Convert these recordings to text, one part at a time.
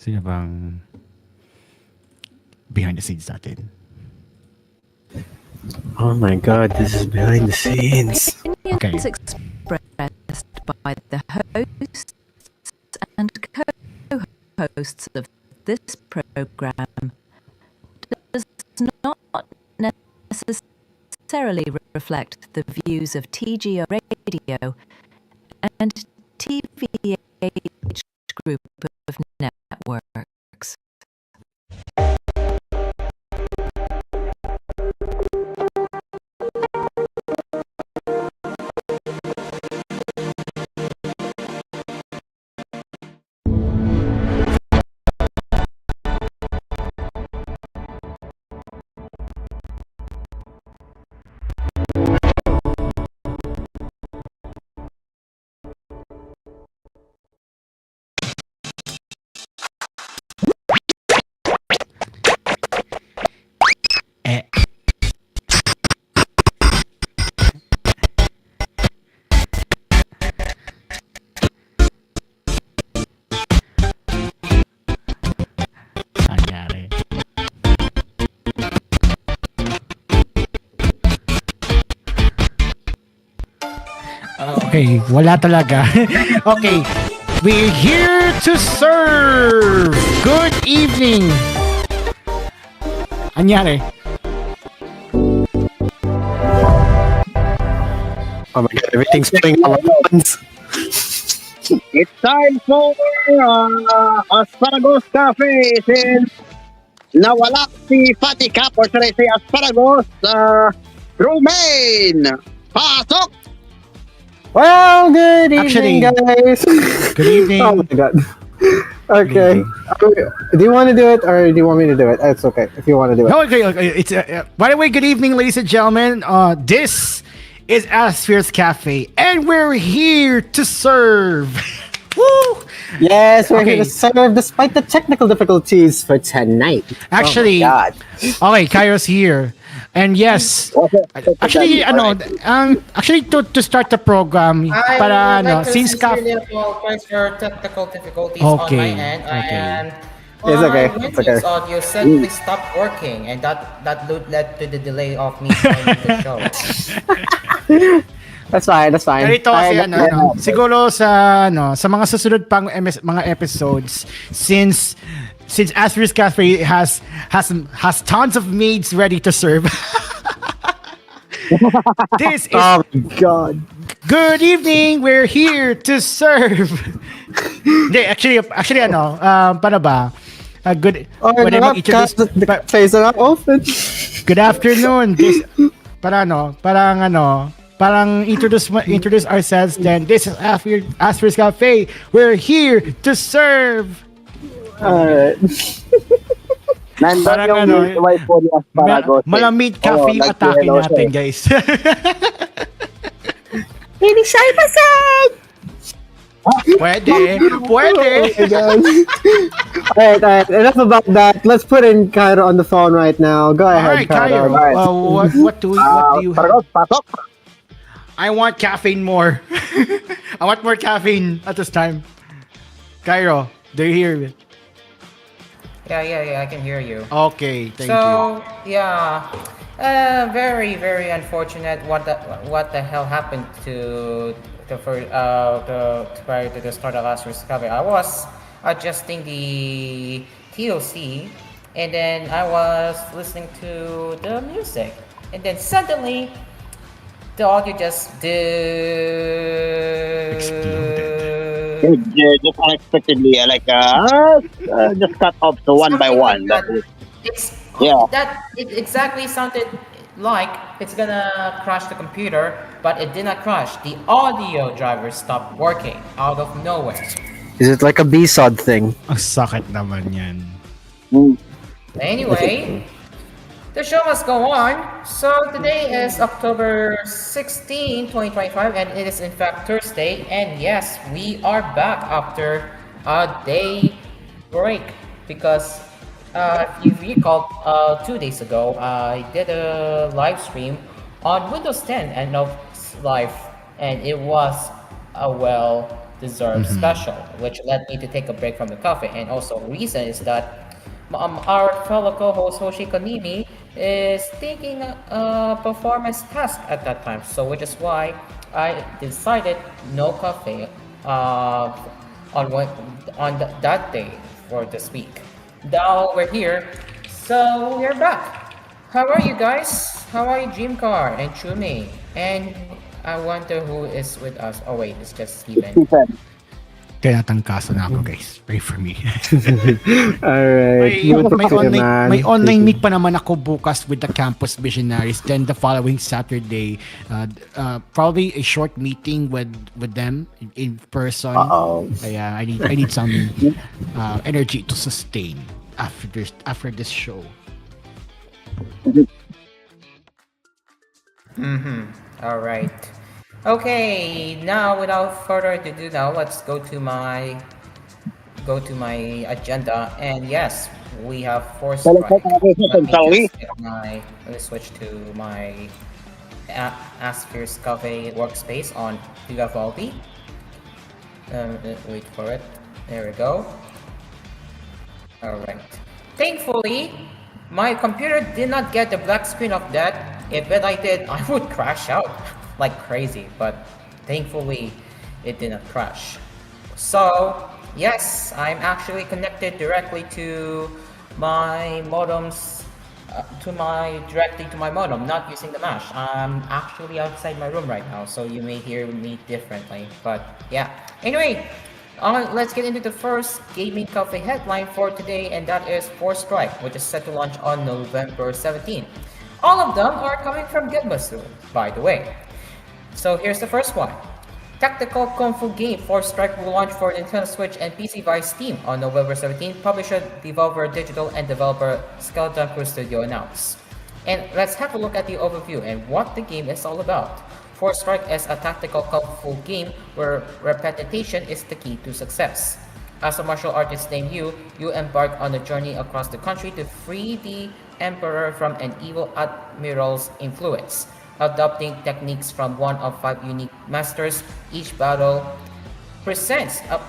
Sino bang behind the scenes natin? Oh my God, this is behind the scenes. Okay. Opinions expressed by the hosts and co-hosts of this program does not necessarily reflect the views of TGO Radio and TVH Group of Networks. Nangyari. Okay, wala talaga. Okay, we're here to serve. Good evening. Anyari? Oh my God, everything's playing all at once. It's time for Asparagus Cafe since nawala si Fatty Cap or should I say Asparagus Romaine. Pasok! Well, good Actually- evening, guys. Good evening. Oh my God. Okay. Do you want to do it or do you want me to do it? It's okay if you want to do it. No, okay. It's by the way, good evening, ladies and gentlemen. This is Asphere's Cafe, and we're here to serve. Woo! Yes, we're Okay. here to serve despite the technical difficulties for tonight. Actually, oh my God. okay, Kairos here, and yes, actually, to start the program, I para would like to since sincerely apologize for technical difficulties Okay, on my end. okay. And It's okay, my it's okay. Windows audio suddenly stopped working, and that led to the delay of me joining the show. That's fine. ganito kasi siguro sa sa mga susunod pang mga episodes, since Asphere's Cafe has tons of maids ready to serve. This is Oh my God. good evening. We're here to serve. Hindi, actually, paano ba? Good. Oh, when I no, mag-introduce- the cafes are not open. Good afternoon. This parang introduce ourselves. Then this is Asphere's Cafe. We're here to serve. Alright. Nandun Parang yung midwife po ni Asparagus. Malamig cafe yung atake nag-hello natin, siya. guys. Initial pasag! Pwede. Alright. Enough about that. Let's put in Cairo on the phone right now. Go All ahead, right, Cairo. Cairo. What do you have? Asparagus, pasok! I want caffeine more. I want more caffeine at this time. Cairo, do you hear me? Yeah, I can hear you. Okay, thank you. So yeah, very very unfortunate. What the hell happened to prior to the start of last discovery? I was adjusting the TOC, and then I was listening to the music, and then suddenly the audio just Just unexpectedly, just cut off to one by one. That is, yeah. It exactly sounded like it's gonna crash the computer, but it did not crash. The audio driver stopped working out of nowhere. Is it like a B-sod thing? Ang sakit naman yan. Anyway, the show must go on. So today is October 16, 2025, and it is in fact Thursday. And yes, we are back after a day break because if you recall, 2 days ago, I did a live stream on Windows 10 and of life, and it was deserve special, which led me to take a break from the cafe. And also, reason is that our fellow co-host Hoshi Konimi is taking a performance task at that time, so which is why I decided no cafe on that day for this week. Now we're here, so we're back. How are you guys? How are you, Dreamcar and Chume? And I wonder who is with us. Oh wait, it's just Steven. Tinatangkaso na ako, guys. Pray for me. Alright. May online meet pa naman ako bukas with the campus visionaries. Then the following Saturday, probably a short meeting with them in person. Kaya I need some energy to sustain after this show. All right. Okay, now without further ado, now let's go to my agenda. And yes, we have four strike. Let me switch to my Asphere Cafe workspace on Vivaldi. Wait for it. There we go. All right. Thankfully, my computer did not get the black screen of that. If I did, I would crash out like crazy, but thankfully it didn't crash. So yes, I'm actually connected directly to my modems, directly to my modem, not using the mesh. I'm actually outside my room right now, so you may hear me differently, but yeah. Anyway, let's get into the first gaming cafe headline for today, and that is Four Strike, which is set to launch on November 17th. All of them are coming from Gitmasu, by the way. So here's the first one. Tactical Kung Fu game Four Strike will launch for Nintendo Switch and PC via Steam on November 17th, publisher Devolver Digital and developer Skeleton Crew Studio announced. And let's have a look at the overview and what the game is all about. Four Strike is a tactical Kung Fu game where repetition is the key to success. As a martial artist named you embark on a journey across the country to free the Emperor from an evil admiral's influence. Adopting techniques from one of 5 unique masters, each battle presents a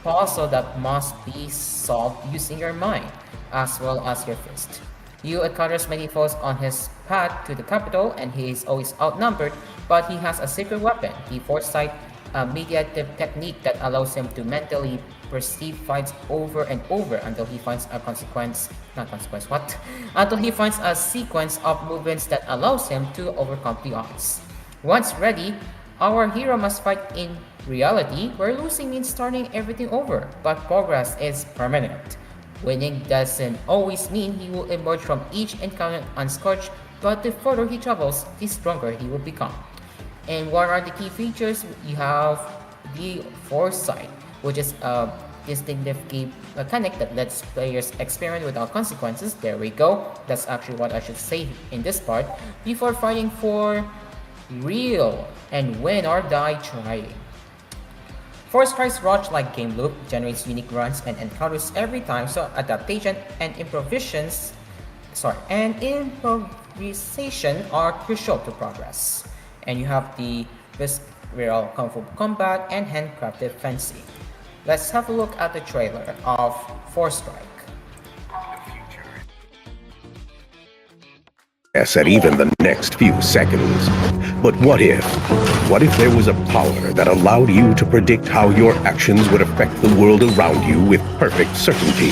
puzzle that must be solved using your mind, as well as your fist. You encounters many foes on his path to the capital, and he is always outnumbered, but he has a secret weapon, the Foresight, a mediative technique that allows him to mentally perceive fights over and over until he finds until he finds a sequence of movements that allows him to overcome the odds. Once ready, our hero must fight in reality, where losing means starting everything over, but progress is permanent. Winning doesn't always mean he will emerge from each encounter unscorched, but the further he travels, the stronger he will become. And what are the key features? You have the Foresight, which is a distinctive game mechanic that lets players experiment without consequences. There we go. That's actually what I should say in this part. Before fighting for real and win or die trying. Four Strike's roach-like game loop generates unique runs and encounters every time, so adaptation and improvisation are crucial to progress. And you have the visceral Kung Fu combat and handcrafted fencing. Let's have a look at the trailer of Four Strike. Yes, at even the next few seconds. But what if there was a power that allowed you to predict how your actions would affect the world around you with perfect certainty?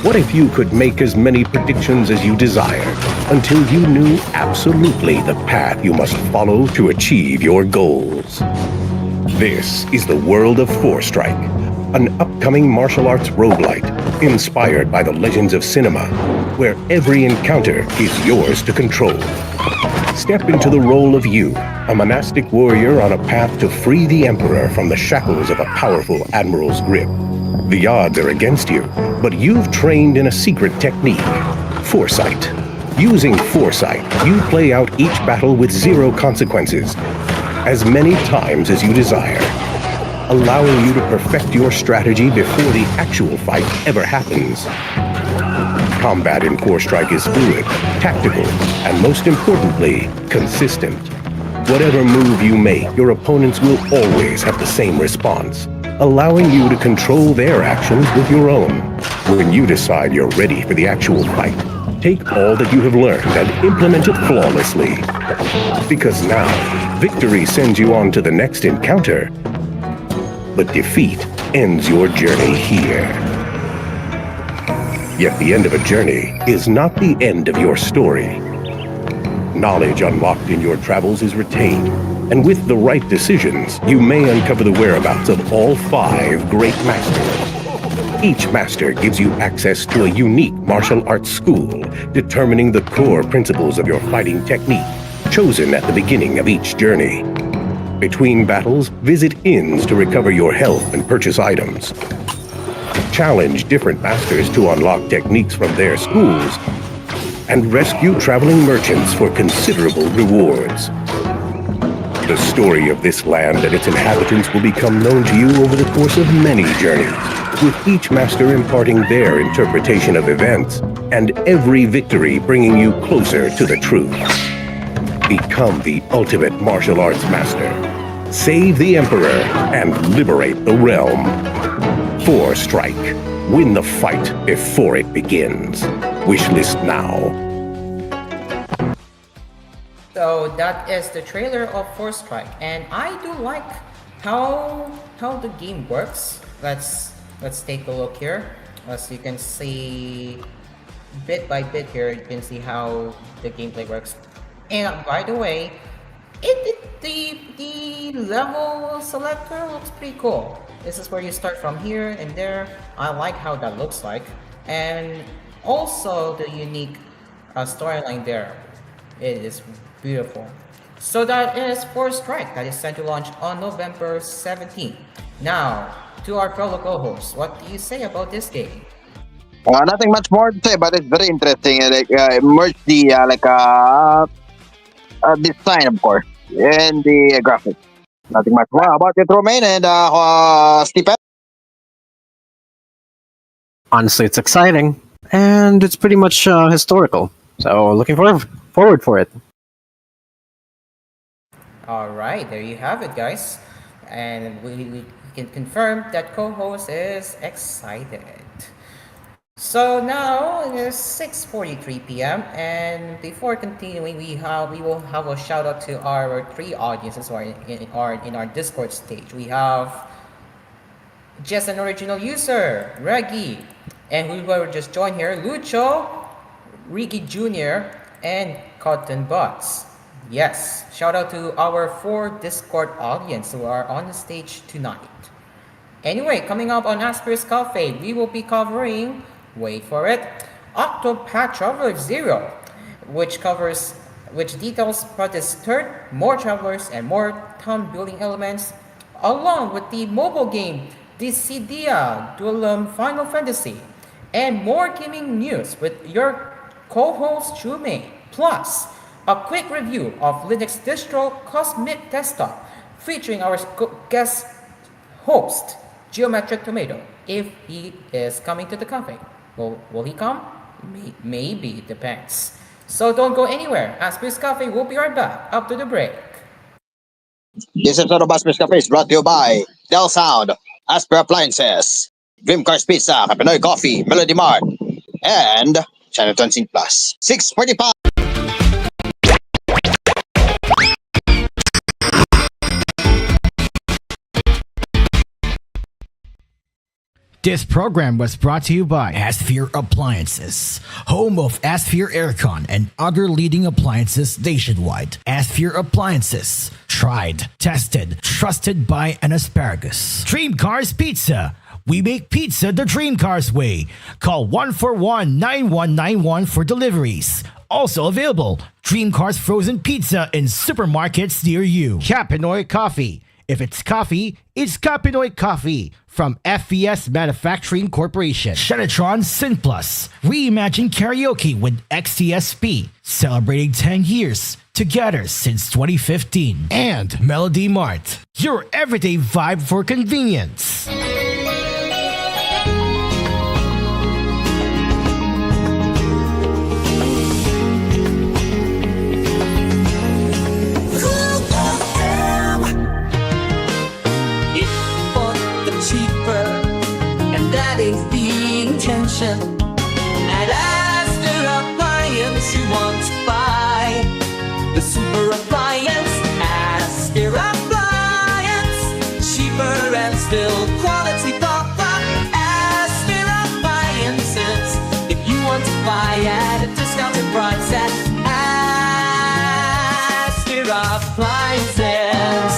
What if you could make as many predictions as you desired until you knew absolutely the path you must follow to achieve your goals? This is the world of Four Strike, an upcoming martial arts roguelite inspired by the legends of cinema, where every encounter is yours to control. Step into the role of you, a monastic warrior on a path to free the Emperor from the shackles of a powerful admiral's grip. The odds are against you, but you've trained in a secret technique, Foresight. Using Foresight, you play out each battle with 0 consequences, as many times as you desire, allowing you to perfect your strategy before the actual fight ever happens. Combat in Four Strike is fluid, tactical, and most importantly, consistent. Whatever move you make, your opponents will always have the same response. allowing you to control their actions with your own. When you decide you're ready for the actual fight, take all that you have learned and implement it flawlessly. Because now, victory sends you on to the next encounter, but defeat ends your journey here. Yet the end of a journey is not the end of your story. Knowledge unlocked in your travels is retained, and with the right decisions, you may uncover the whereabouts of all 5 great masters. Each master gives you access to a unique martial arts school, determining the core principles of your fighting technique, chosen at the beginning of each journey. Between battles, visit inns to recover your health and purchase items. Challenge different masters to unlock techniques from their schools, and rescue traveling merchants for considerable rewards. The story of this land and its inhabitants will become known to you over the course of many journeys, with each master imparting their interpretation of events, and every victory bringing you closer to the truth. Become the ultimate martial arts master. Save the Emperor and liberate the realm. 4 Strike. Win the fight before it begins. Wishlist now. So that is the trailer of 4 Strike, and I do like how the game works. Let's take a look here. As you can see, bit by bit here, you can see how the gameplay works. And by the way, the level selector looks pretty cool. This is where you start from here and there. I like how that looks like, and also the unique storyline there. It is beautiful. So that is 4 Strike, that is set to launch on November 17th. Now, to our fellow co-hosts, what do you say about this game? Nothing much more to say, but it's very interesting. Merge the design, of course, and the graphics. Nothing much more. How about it, Romain and Stephen? Honestly, it's exciting, and it's pretty much historical. So looking forward for it. Alright, there you have it, guys. And we can confirm that co-host is excited. So now it is 6:43 p.m. and before continuing, we will have a shout out to our 3 audiences who are in our Discord stage. We have just an original user, Reggie, and whoever just joined here, Lucho, Ricky Jr., and Cotton Butts. Yes, shout out to our 4 Discord audience who are on the stage tonight. Anyway, coming up on Asphere's Cafe, we will be covering, wait for it, Octopath Traveler 0, which details Project Third, more travelers and more town building elements, along with the mobile game Dissidia Duelum Final Fantasy, and more gaming news with your co-host Shumei, plus a quick review of Linux distro Cosmic Desktop, featuring our guest host, Geometric Tomato, if he is coming to the cafe. Will he come? Maybe, it depends. So don't go anywhere. Asphere's Cafe will be right back after the break. This episode of Asphere's Cafe is brought to you by Dell Sound, Asphere Appliances, Dream Cars Pizza, Pinoy Coffee, Melody Mart, and Chinatown Sync Plus. 6:45. This program was brought to you by Asphere Appliances, home of Asphere Aircon and other leading appliances nationwide. Asphere Appliances, tried, tested, trusted by an asparagus. Dream Cars Pizza. We make pizza the Dream Cars way. Call 141-9191 for deliveries. Also available, Dream Cars Frozen Pizza in supermarkets near you. Pinoy Coffee. If it's coffee, it's Pinoy Coffee from FVS Manufacturing Corporation. Shenatron Synplus. Reimagine karaoke with XTSP. Celebrating 10 years together since 2015. And Melody Mart. Your everyday vibe for convenience. fashion. And Asphere Appliance you want to buy. The super appliance, Asphere Appliance. Cheaper and still quality pop-up. Asphere Appliances. If you want to buy at a discounted price at Asphere Appliances.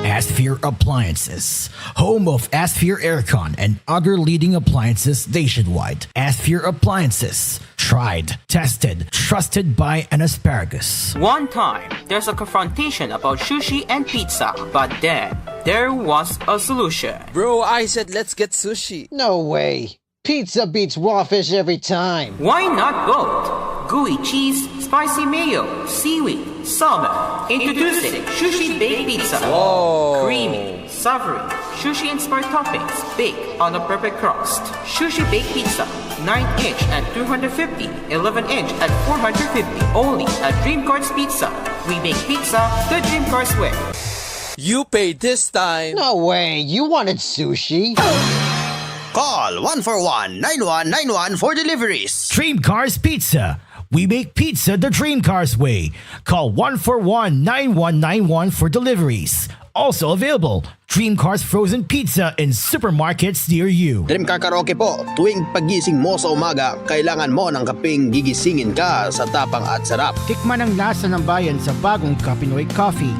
Asphere Appliances, home of Asphere Aircon and other leading appliances nationwide. Asphere Appliances, tried, tested, trusted by an asparagus. One time, there's a confrontation about sushi and pizza, but then there was a solution. Bro, I said let's get sushi. No way. Pizza beats raw fish every time. Why not both? Gooey cheese, spicy mayo, seaweed, salmon. Introducing Sushi Baked Pizza. Whoa. Creamy, savory, sushi-inspired toppings baked on a perfect crust. Sushi Baked Pizza, 9-inch at 250, 11-inch at 450. Only at Dream Cards Pizza. We make pizza the Dream Cards way. You paid this time. No way. You wanted sushi? Call 141-9191 for deliveries. Dream Cars Pizza. We make pizza the Dream Cars way. Call 141-9191 for deliveries. Also available, Dream Cars Frozen Pizza in supermarkets near you. Dream Car Karaoke po, tuwing pagising mo sa umaga, kailangan mo ng kapeng gigisingin ka sa tapang at sarap. Tikman ang lasa ng bayan sa bagong Kapinoy Coffee.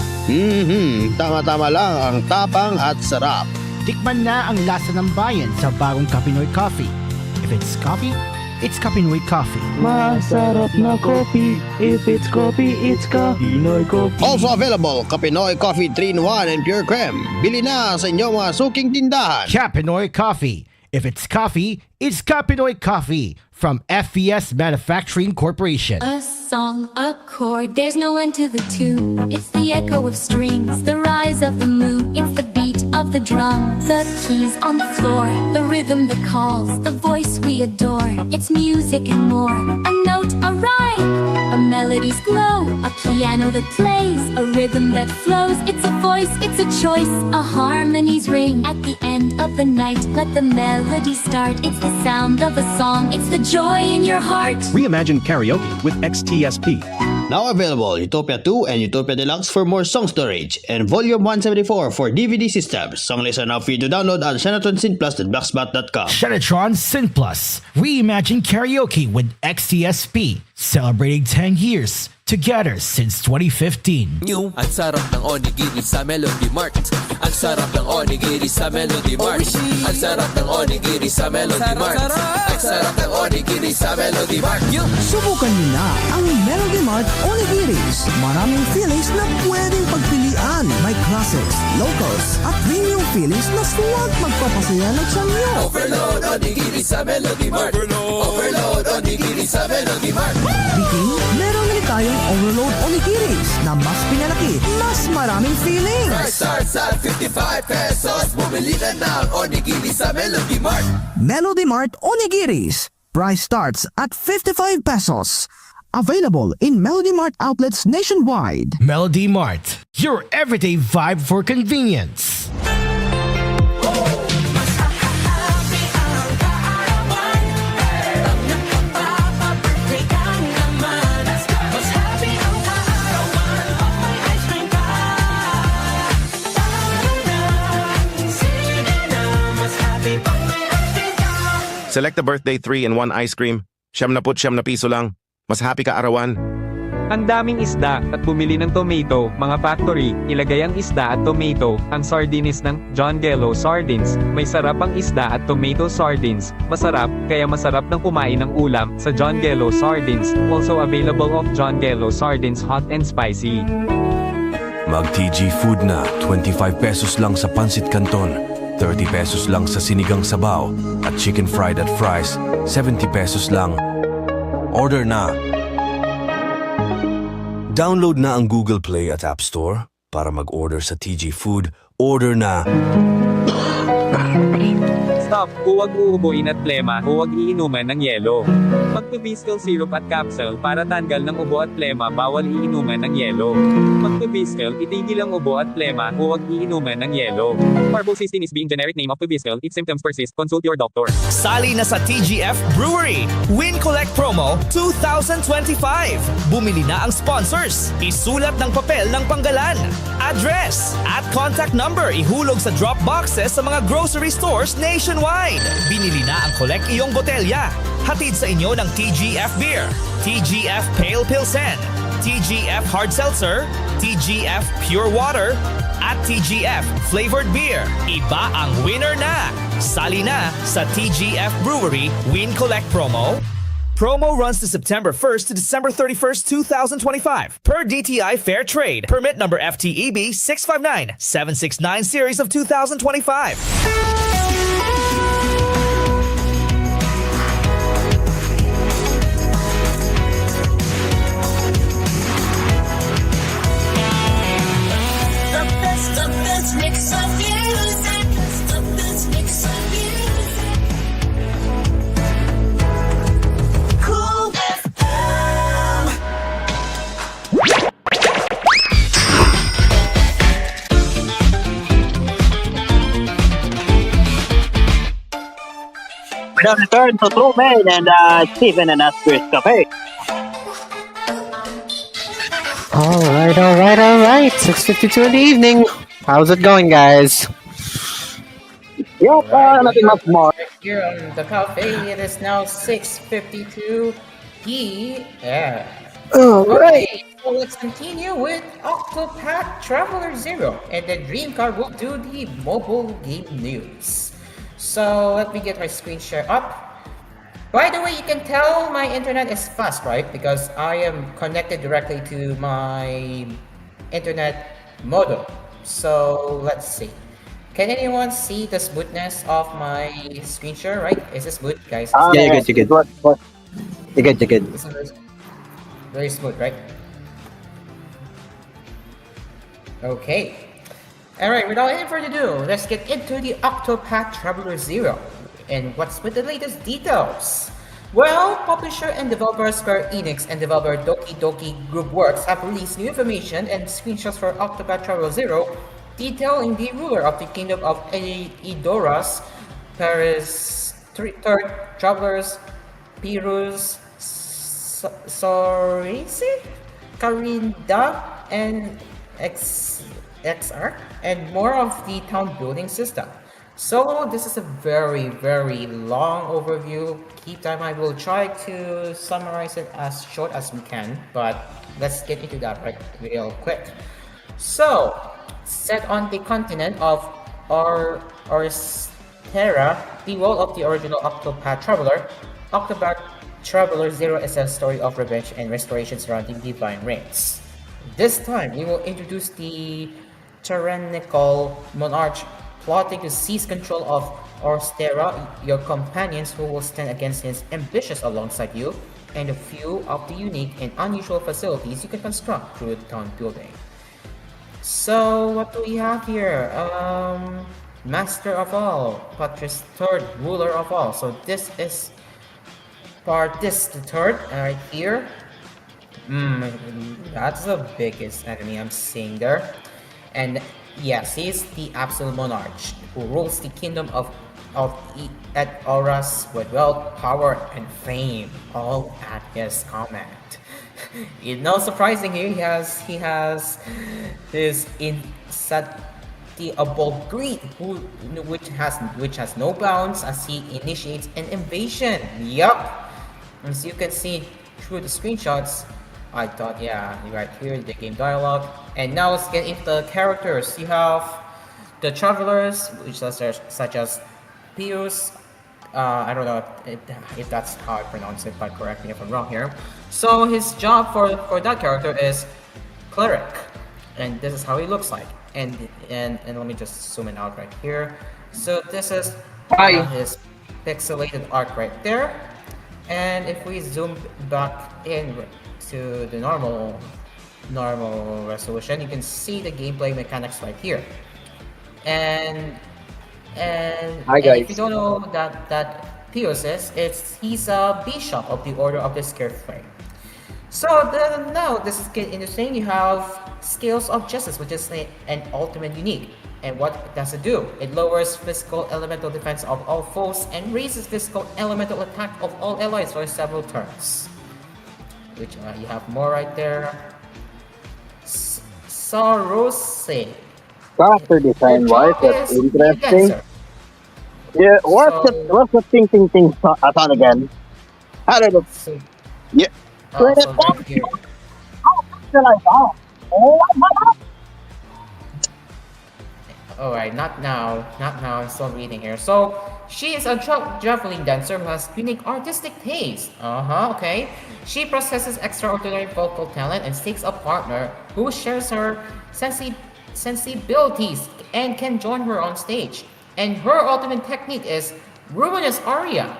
Tama-tama lang ang tapang at sarap. Tikman na ang lasa ng bayan sa bagong Kapinoy Coffee. If it's coffee, it's Kapinoy Coffee. Masarap na coffee. If it's coffee, it's Kapinoy Coffee. Also available, Kapinoy Coffee 3-in-1 and Pure Creme. Bili na sa inyong mga suking tindahan. Kapinoy Coffee. If it's coffee, it's Kapinoy Coffee from FES Manufacturing Corporation. A song, a chord, there's no end to the tune. It's the echo of strings, the rise of the moon. It's the beat of the drum, the keys on the floor, the rhythm that calls, the voice we adore. It's music and more, a note, a rhyme, a melody's glow, a piano that plays, a rhythm that flows. It's a voice, it's a choice, a harmony's ring. At the end of the night, let the melody start. It's the sound of a song, it's the joy in your heart. Reimagine karaoke with XTSP. Now available, Utopia 2 and Utopia Deluxe for more song storage, and Volume 174 for DVD systems. Song lists are now free to download at ShenatronSynPlus.blogspot.com. Shenatron Sin Plus. Reimagine karaoke with XTSP. Celebrating 10 years. Together since 2015. New, ang sarap ng onigiri sa Melody Mart. Ang sarap ng onigiri sa Melody Mart. Ang sarap ng onigiri sa Melody Mart. Ang sarap ng onigiri sa Melody Mart. Subukan niyo na ang Melody Mart Onigiris. Maraming fillings na pwedeng pagpilian. May classics, locals, at premium fillings na suwag magpapasaya ng tiyan niyo. Overload onigiri sa Melody Mart. Overload onigiri sa Melody Mart. Biking, meron rin tayong Overload Onigiris na mas pinalaki, mas maraming fillings. Price starts at 55 pesos. Bumili na ng onigiri sa Melody Mart. Melody Mart Onigiris. Price starts at 55 pesos. Available in Melody Mart outlets nationwide. Melody Mart. Your everyday vibe for convenience. Select the birthday 3-in-1 ice cream. Siyam na piso lang. Mas happy ka arawan. Ang daming isda at bumili ng tomato, mga factory, ilagay ang isda at tomato, ang sardines ng John Gello Sardines. May sarap ang isda at tomato sardines. Masarap, kaya masarap ng kumain ng ulam sa John Gello Sardines. Also available of John Gello Sardines hot and spicy. Mag-TG Food na, 25 pesos lang sa Pansit Canton, 30 pesos lang sa Sinigang Sabaw, at Chicken Fried at Fries, 70 pesos lang. Order na! Download na ang Google Play at App Store para mag-order sa TG Food. Order na! Stop, huwag uubuin at plema, huwag iinuman ng yelo. Magpabiskel syrup at capsule para tanggal ng ubo at plema, bawal iinuman ng yelo. Magpabiskel, itigil ang ubo at plema, huwag iinuman ng yelo. Parbocysteine is being generic name of Pabiskel. If symptoms persist, consult your doctor. Sali na sa TGF Brewery Win Collect Promo 2025. Bumili na ang sponsors. Isulat ng papel ng panggalan, address, at contact number ihulog sa drop boxes sa mga grocery stores nationwide. Binili na ang collect iyong botelya. Hatid sa inyo ng TGF Beer, TGF Pale Pilsen, TGF Hard Seltzer, TGF Pure Water, at TGF Flavored Beer. Iba ang winner na! Sali na sa TGF Brewery Win Collect Promo. Promo runs to September 1st to December 31st, 2025. Per DTI Fair Trade. Permit number FTEB 659-769 series of 2025. The best mix of music. The best mix of music. Cool FM. We now return to True Main and Stephen and Asphere's Cafe. Alright. 6:52 in the evening. How's it going, guys? Yep, nothing much more. Here on the cafe, it is now 6:52 p.m. Alright. Okay, so let's continue with Octopath Traveler Zero, and the Dream Car will do the mobile game news. So let me get my screen share up. By the way, you can tell my internet is fast, right? Because I am connected directly to my internet modem. So let's see. Can anyone see the smoothness of my screen share, right? Is this smooth, guys? Yeah, you're good. You're good. This is very smooth, right? Okay. Alright, without any further ado, let's get into the Octopath Traveler Zero. And what's with the latest details? Well, publisher and developer Square Enix and developer Doki Doki Group Works have released new information and screenshots for Octopath Traveler Zero, detailing the ruler of the kingdom of Edoras, Paris, third travelers, Pirus, Sorisi, Karinda, and XR, and more of the town building system. So this is a very, very long overview. Keep time, I will try to summarize it as short as we can, but let's get into that real quick. So, set on the continent of Orstera, the world of the original Octopath Traveler, Octopath Traveler Zero is a story of revenge and restoration surrounding divine reigns. This time, we will introduce the tyrannical monarch plotting to seize control of Orstera, your companions who will stand against his ambitions alongside you, and a few of the unique and unusual facilities you can construct through the town building. So, what do we have here? Master of all, Patris third, ruler of all. So this is Partis the third, right here. That's the biggest enemy I'm seeing there. And yes, he's the absolute monarch who rules the kingdom of Oras with wealth, power, and fame, all at his command. It's not surprising here, he has this insatiable greed, which has no bounds as he initiates an invasion. Yup. As you can see through the screenshots, I thought, yeah, right here, the game dialogue. And now let's get into the characters. You have the travelers, which are such as Pius. I don't know if that's how I pronounce it, but correct me if I'm wrong here. So his job for that character is cleric, and this is how he looks like. And let me just zoom in out right here. So this is his pixelated art right there. And if we zoom back in to the normal resolution, you can see the gameplay mechanics right here. And Hi, And if you guys. don't know that Pius is, he's a bishop of the Order of the Sacred Flame. So now this is getting interesting. You have Scales of Justice, which is an ultimate unique. And what does it do? It lowers physical elemental defense of all foes and raises physical elemental attack of all allies for several turns. Which you have more right there. Sarose. Character design wise, that's interesting. Yeah, what's the thing sound again? I don't know. Yeah. So right here. Alright, not now. I'm still reading here. So, she is a javelin dancer who has unique artistic taste. Okay. She possesses extraordinary vocal talent and seeks a partner who shares her sensibilities and can join her on stage. And her ultimate technique is Ruinous Aria,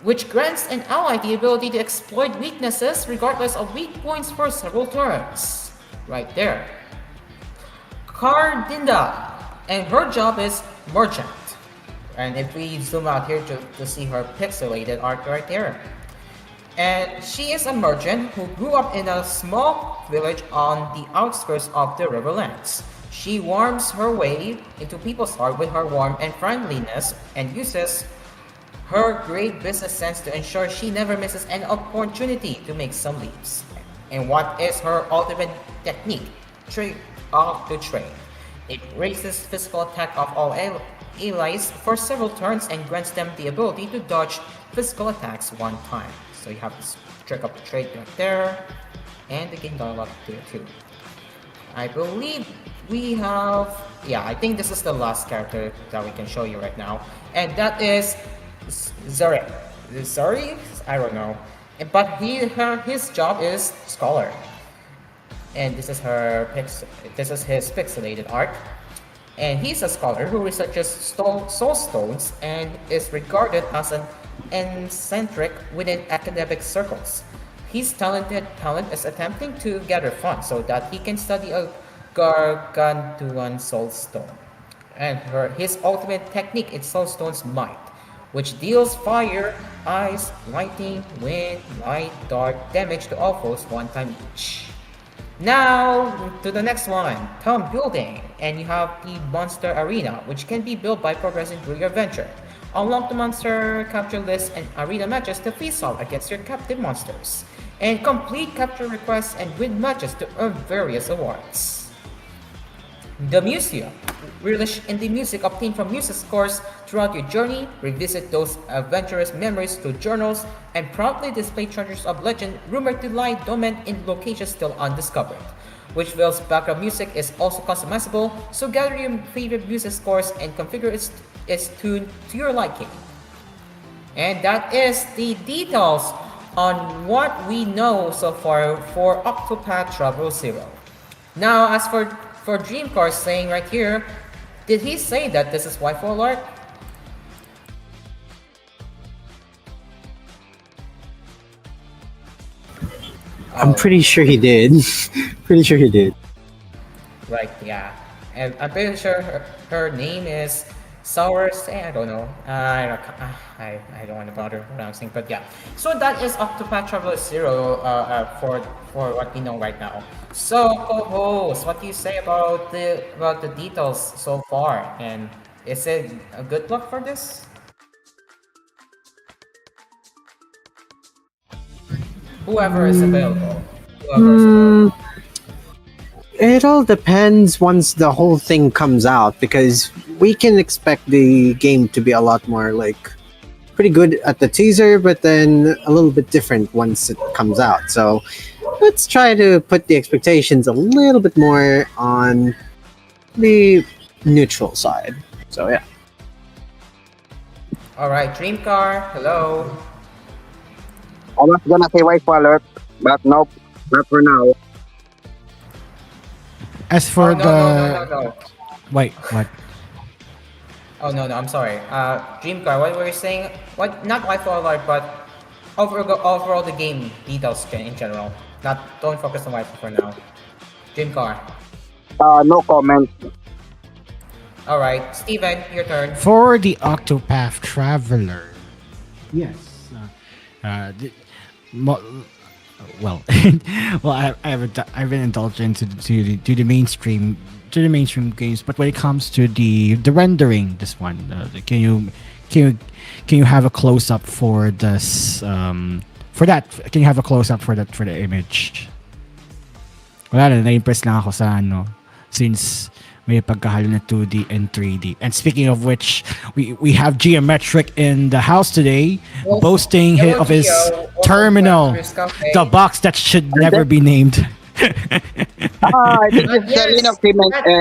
which grants an ally the ability to exploit weaknesses regardless of weak points for several turns. Right there. Cardinda, and her job is Merchant. And if we zoom out here to see her pixelated art right there. And she is a merchant who grew up in a small village on the outskirts of the Riverlands. She warms her way into people's heart with her warmth and friendliness and uses her great business sense to ensure she never misses an opportunity to make some leaps. And what is her ultimate technique? Trick of the trade. It raises physical attack of all allies for several turns and grants them the ability to dodge physical attacks one time. So you have this trick of the trade right there, and the game dialogue there too. I believe we have, yeah, I think this is the last character that we can show you right now, and that is Zuri. Zuri? I don't know. But his job is scholar. And this is his pixelated art. And he's a scholar who researches soul stones and is regarded as an eccentric within academic circles. His talent is attempting to gather funds so that he can study a gargantuan soul stone. And his ultimate technique is soul stone's might, which deals fire, ice, lightning, wind, light, dark damage to all foes one time each. Now to the next one, town building, and you have the monster arena, which can be built by progressing through your adventure. Unlock the monster capture list and arena matches to face off against your captive monsters, and complete capture requests and win matches to earn various awards. The Museum. Relish in the music obtained from music scores throughout your journey, revisit those adventurous memories through journals, and proudly display treasures of legend rumored to lie dormant in locations still undiscovered. Witchville's background music is also customizable, so gather your favorite music scores and configure its tune to your liking. And that is the details on what we know so far for Octopath Traveler 0. Now, as for Dreamcar saying right here, did he say that this is waifu alert? I'm pretty sure he did. Pretty sure he did. Right, yeah. And I'm pretty sure her name is Sours. I don't know. I don't want to bother pronouncing, but yeah. So that is Octopath Traveler 0 for what we know right now. So, co-host, what do you say about the details so far? And is it a good luck for this? Whoever is available. It all depends once the whole thing comes out, because we can expect the game to be a lot more like pretty good at the teaser, but then a little bit different once it comes out. So let's try to put the expectations a little bit more on the neutral side. So yeah. Alright, Dreamcar, hello. I was gonna say waifu alert, but nope, not for now. As for No. Wait, what? Oh no, I'm sorry. Dreamcar, what were you saying? What? Not waifu alert, but overall the game details in general. Don't focus on waifu for now. Dreamcar. No comment. All right, Steven, your turn. For the Octopath Traveler, yes. The, mo- well, well, I've been indulgent to the mainstream games, but when it comes to the rendering, this one, can you can you have a close up for this for that? Can you have a close up for that, for the image? Wala na-impress lang ako sa since may pagkahalo na 2D and 3D. And speaking of which, we have Geometric in the house today, boasting of his terminal, the box that should never be named. I think it's the Linux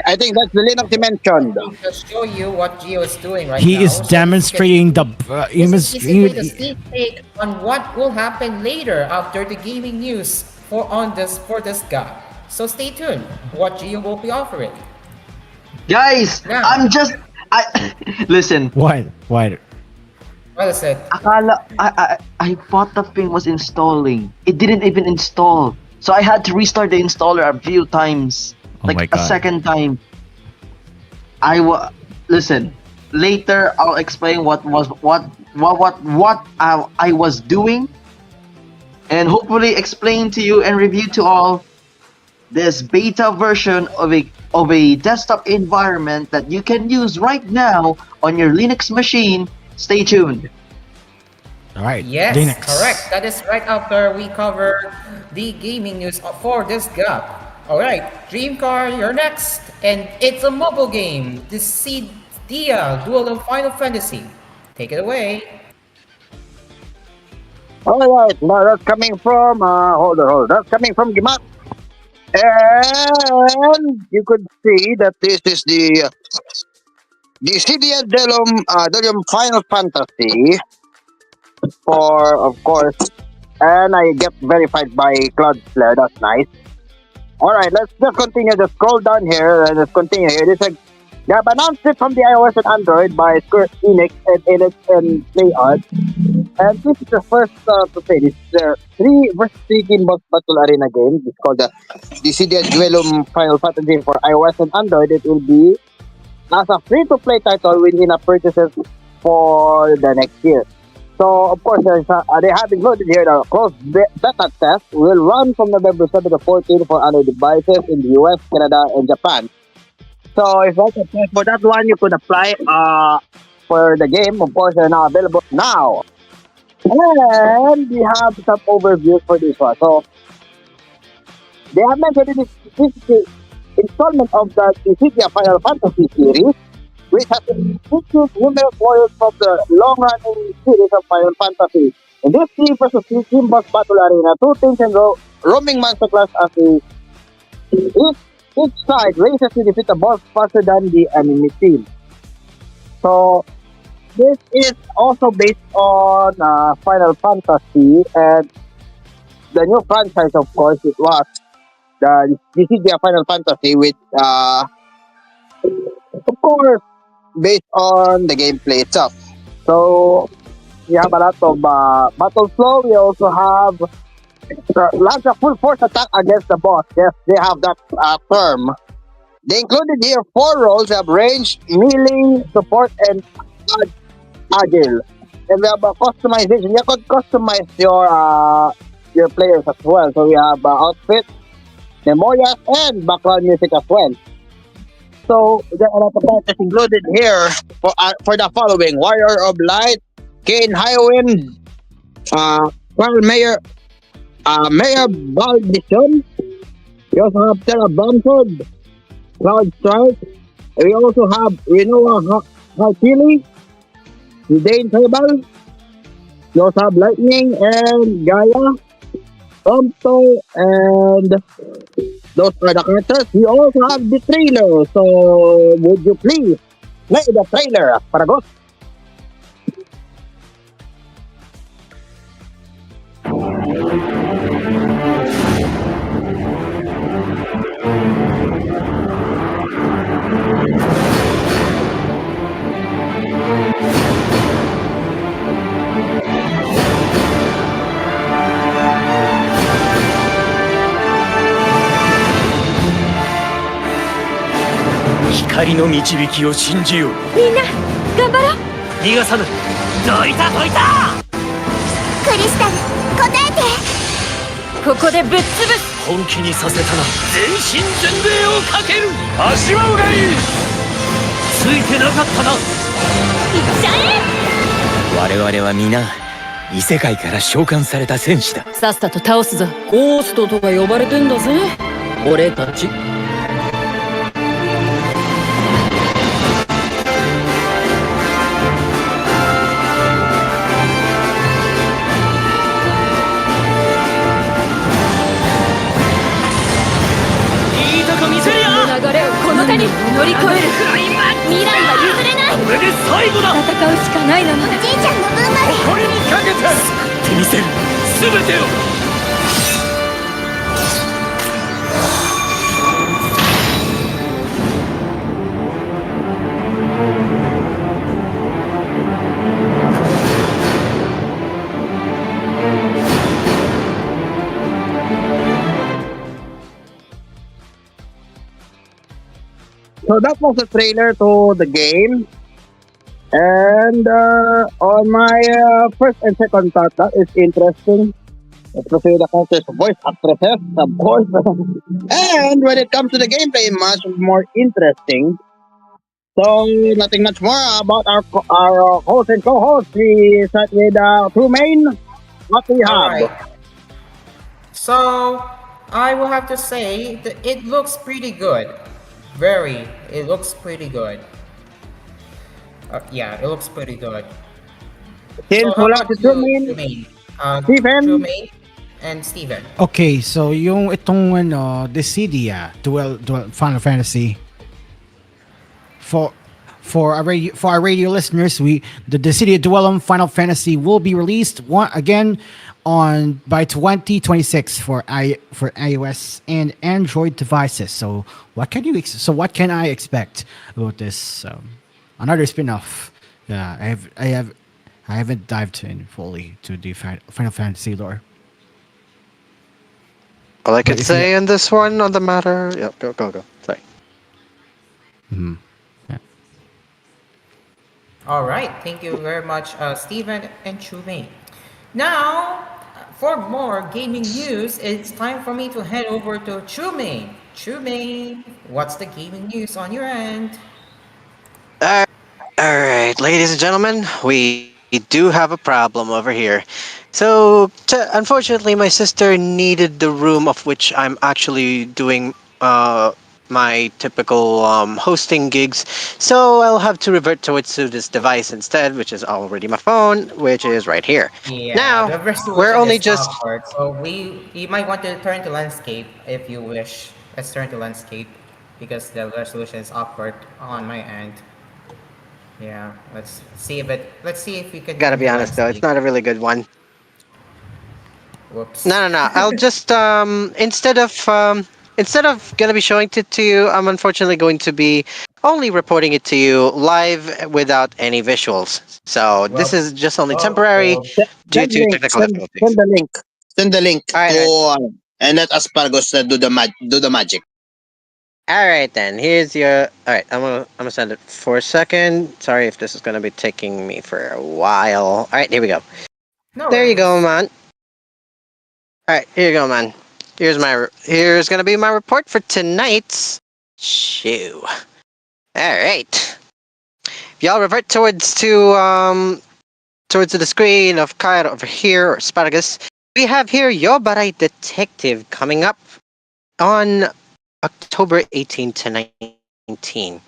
I think that's the Linux dimension. To show you what Geo is doing right now. He is demonstrating the basically the sneak peek on what will happen later after the gaming news for this guy. So stay tuned. What Geo will be offering. Guys, Now, listen. What? What? What is it? I thought the thing was installing. It didn't even install. So I had to restart the installer a few times. A second time. Listen. Later I'll explain what I was doing, and hopefully explain to you and review to all this beta version of a desktop environment that you can use right now on your Linux machine. Stay tuned. All right. Yes, Linux. correct. That is right after we cover the gaming news for this gap. All right, Dreamcar, you're next, and it's a mobile game. The Cydia Duel of Final Fantasy. Take it away. All right, now that's coming from hold on. That's coming from Gimat. And you could see that this is the Cydia Delum Final Fantasy for, of course, and I get verified by Cloud Flare. That's nice. All right, let's just continue. Just scroll down here and let's continue here. They have announced it from the iOS and Android by Square Enix and PlayArt. And this is the first to say this. Is their 3 versus 3 game boss battle arena game. It's called the Cydia Duelum Final Fantasy for iOS and Android. It will be as a free-to-play title with in-app purchases for the next year. So, of course, they have included here the closed beta test will run from November 7 to 14 for Android devices in the US, Canada, and Japan. So, if that's a test for that one, you could apply for the game. Of course, they're now available now. And we have some overviews for this one. So, they have mentioned this is the installment of the Cydia Final Fantasy series, which has featured numerous warriors from the long-running series of Final Fantasy. In this 3 versus 3 team boss battle arena, 2 teams and roaming masterclass as each side races to defeat the boss faster than the enemy team. So, this is also based on Final Fantasy, and the new franchise, of course, it was the Cydia Final Fantasy, with of course, based on the gameplay itself. So, we have a lot of battle flow. We also have launch a full force attack against the boss. Yes, they have that term. They included here 4 roles. We have range, melee, support, and agile. And we have a customization. You could customize your players as well. So we have outfit, memorias, and background music as well. So there are a lot of characters included here for the following: Warrior of Light, Kane Highwind, Carl Mayer, Mayor Baldison. We also have Terra Bamford, Cloud Strike. We also have Renoa Hartili, Dane Tribal. We also have Lightning and Gaia, Prompto, and those are the characters. We also have the trailer. So, would you please play the trailer, Paragos? 光の導きを信じよう。みんな頑張ろう。逃がさぬ。どいたどいた。クリスタル答えて。ここでぶっ潰す。本気にさせたな。全身全霊をかける。足輪がいい。ついてなかったな。いっちゃえ。我々は皆異世界から召喚された戦士だ。さっさと倒すぞ。ゴーストとか呼ばれてんだぜ俺たち。いいとこ見せるよ。流れをこの手に乗り越える。未来は譲れない。これで最後だ。戦うしかないのな。じいちゃんの分までこれにかけて救ってみせる。全てを。So that was a trailer to the game. And on my first and second thought, that is interesting. Especially the contest voice actresses, of course. And when it comes to the gameplay, much more interesting. So nothing much more about our host and co-host. We start with two main. What we have. Alright. So I will have to say that it looks pretty good. It looks pretty good. Yeah, it looks pretty good. Since how wala about si you, Trumaine, Steven? Steven? And Steven. Okay, so yung itong Dissidia Duel Final Fantasy for our radio listeners, the Dissidia Duel Final Fantasy will be released again by 2026 for iOS and Android devices. So what can I expect about this? Another spin-off. Yeah, I haven't dived in fully to the Final Fantasy lore. All I can say on this one on the matter. Yeah, go. Sorry. Mm-hmm. All right, thank you very much, Steven and Trumaine. Now, for more gaming news, it's time for me to head over to Trumaine. Trumaine, what's the gaming news on your end? All right, ladies and gentlemen, we do have a problem over here. So, unfortunately, my sister needed the room of which I'm actually doing my typical hosting gigs. So I'll have to revert towards to this device instead, which is already my phone, which is right here. Yeah, now, the resolution we're only is just... awkward, so you might want to turn to landscape if you wish. Let's turn to landscape because the resolution is awkward on my end. Yeah, let's see if we can. Gotta be honest though, it's not a really good one. Whoops. No. I'll just instead of gonna be showing it to you, I'm unfortunately going to be only reporting it to you live without any visuals. So this is just only temporary due to technical difficulties. Send the link All right, and let Asparagus do the magic. All right then. Here's your. All right, I'm gonna send it for a second. Sorry if this is gonna be taking me for a while. All right, here we go. There you go, man. All right, here you go, man. Here's gonna be my report for tonight's show. All right. If y'all revert towards the screen of Kyle over here or Asparagus, we have here Yobarai Detective coming up on October 18 to 19.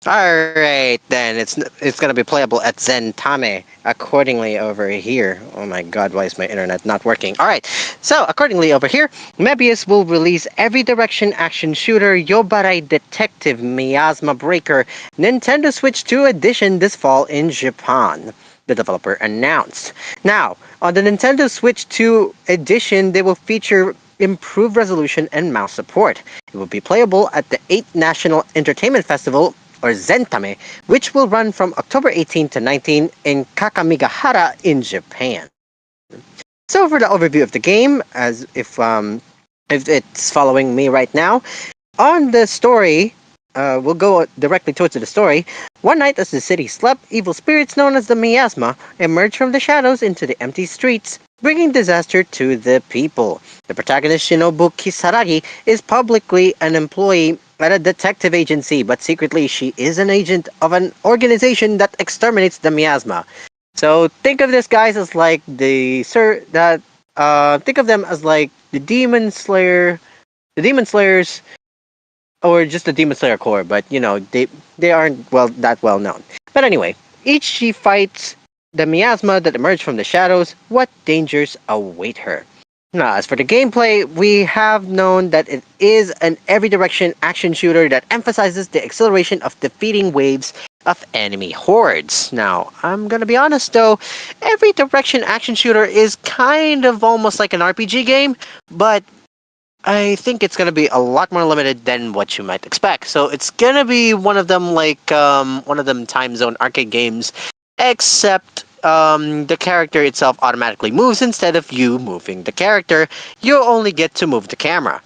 Alright then, it's gonna be playable at Zentame accordingly over here. Oh my god, why is my internet not working? Alright, so accordingly over here, Mebius will release every direction action shooter Yobarai Detective Miasma Breaker Nintendo Switch 2 edition this fall in Japan, the developer announced. Now, on the Nintendo Switch 2 edition, they will feature improved resolution and mouse support. It will be playable at the 8th National Entertainment Festival, or Zentame, which will run from October 18 to 19 in Kakamigahara in Japan. So for the overview of the game, as if it's following me right now, on the story, we'll go directly towards the story. One night, as the city slept, evil spirits known as the miasma emerged from the shadows into the empty streets, bringing disaster to the people. The protagonist, Shinobu Kisaragi, is publicly an employee at a detective agency, but secretly she is an agent of an organization that exterminates the miasma. So think of this, guys, as like the sir that think of them as like the demon slayers, or just the Demon Slayer core, but they aren't that well known. But anyway, each she fights the miasma that emerge from the shadows. What dangers await her? Now, as for the gameplay, we have known that it is an every direction action shooter that emphasizes the acceleration of defeating waves of enemy hordes. Now, I'm gonna be honest though, every direction action shooter is kind of almost like an RPG game, but I think it's gonna be a lot more limited than what you might expect. So it's gonna be one of them like one of them time zone arcade games, except the character itself automatically moves instead of you moving the character. You only get to move the camera.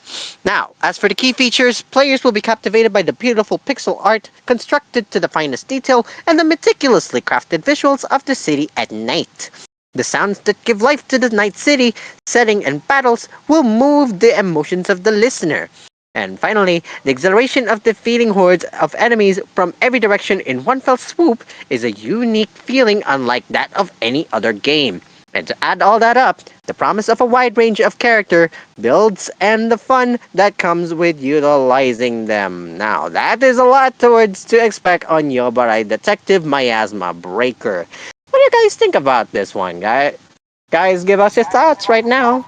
Now, as for the key features, players will be captivated by the beautiful pixel art constructed to the finest detail and the meticulously crafted visuals of the city at night. The sounds that give life to the night city setting and battles will move the emotions of the listener. And finally, the exhilaration of defeating hordes of enemies from every direction in one fell swoop is a unique feeling unlike that of any other game. And to add all that up, the promise of a wide range of character builds and the fun that comes with utilizing them. Now, that is a lot towards to expect on Yobarai Detective Miasma Breaker. What do you guys think about this one, guys? Guys, give us your thoughts right now.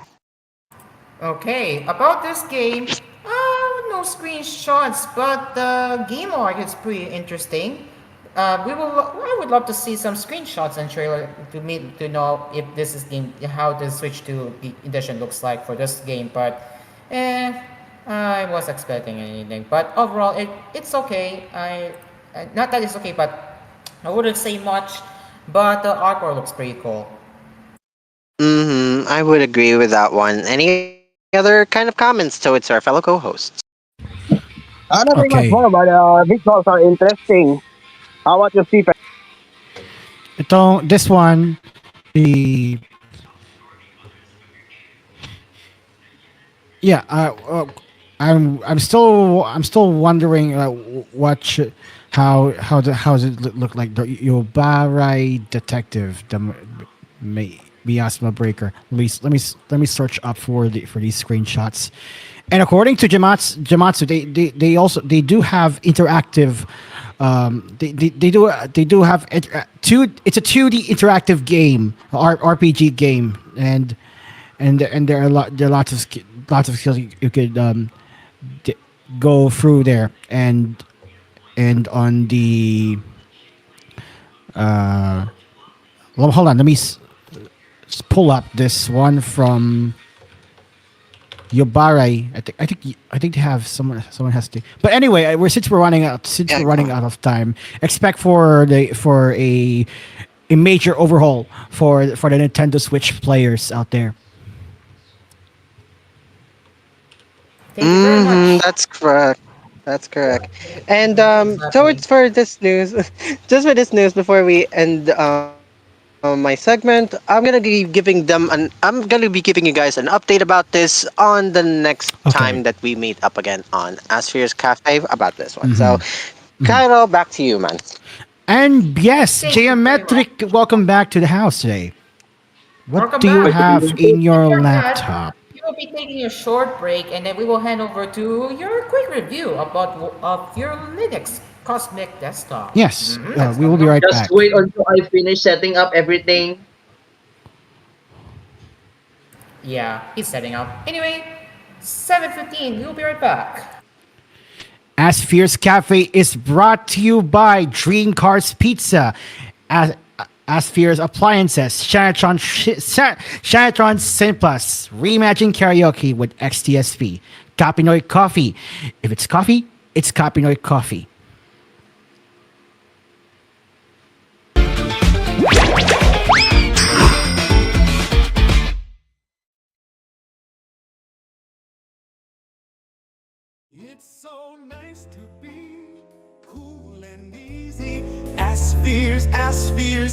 Okay, about this game, no screenshots, but the game art is pretty interesting. I would love to see some screenshots and trailer to know if this is game, how the Switch 2 edition looks like for this game. But, I was expecting anything. But overall, it's okay. Not that it's okay, but I wouldn't say much. But the artwork looks pretty cool. I would agree with that one. Any other kind of comments towards our fellow co-hosts? Nothing much Okay. more, but visuals are interesting. How about your Stephen? This one, the yeah, I'm still wondering what should how does it look like the Yobarai Detective, the miasma breaker. Let me search up for these screenshots. And according to Jamatsu, they do have interactive. They do have two. It's a 2D interactive game, RPG game, and there are lots of skills you could go through there, and on the well, hold on, let me pull up this one from Yobarai. I think they have someone has to. But anyway, since we're running out of time, expect for a major overhaul for the Nintendo Switch players out there. Thank you very much. That's correct. That's correct. And towards for this news, just for this news before we end my segment, I'm gonna be giving you guys an update about this on the next time Okay. that we meet up again on Asphere's Cafe about this one. So, Mm-hmm. Cairo, back to you, man. And yes, Thank you very much. Geometric, welcome back to the house today. What Welcome do you back. have in your Before that, laptop? we will be taking a short break, and then we will hand over to your quick review of your Linux Cosmic Desktop. Yes, That's we will coming be up. right Just back. wait until I finish setting up everything. Yeah, he's setting up. Anyway, 7:15. We'll be right back. Asphere's Cafe is brought to you by Dream Cars Pizza, Asphere's Appliances, Shanatron Simplus, Reimagine Karaoke with XTSP, Kapinoy Coffee. If it's coffee, it's Kapinoy Coffee. It's so nice to be Asphere's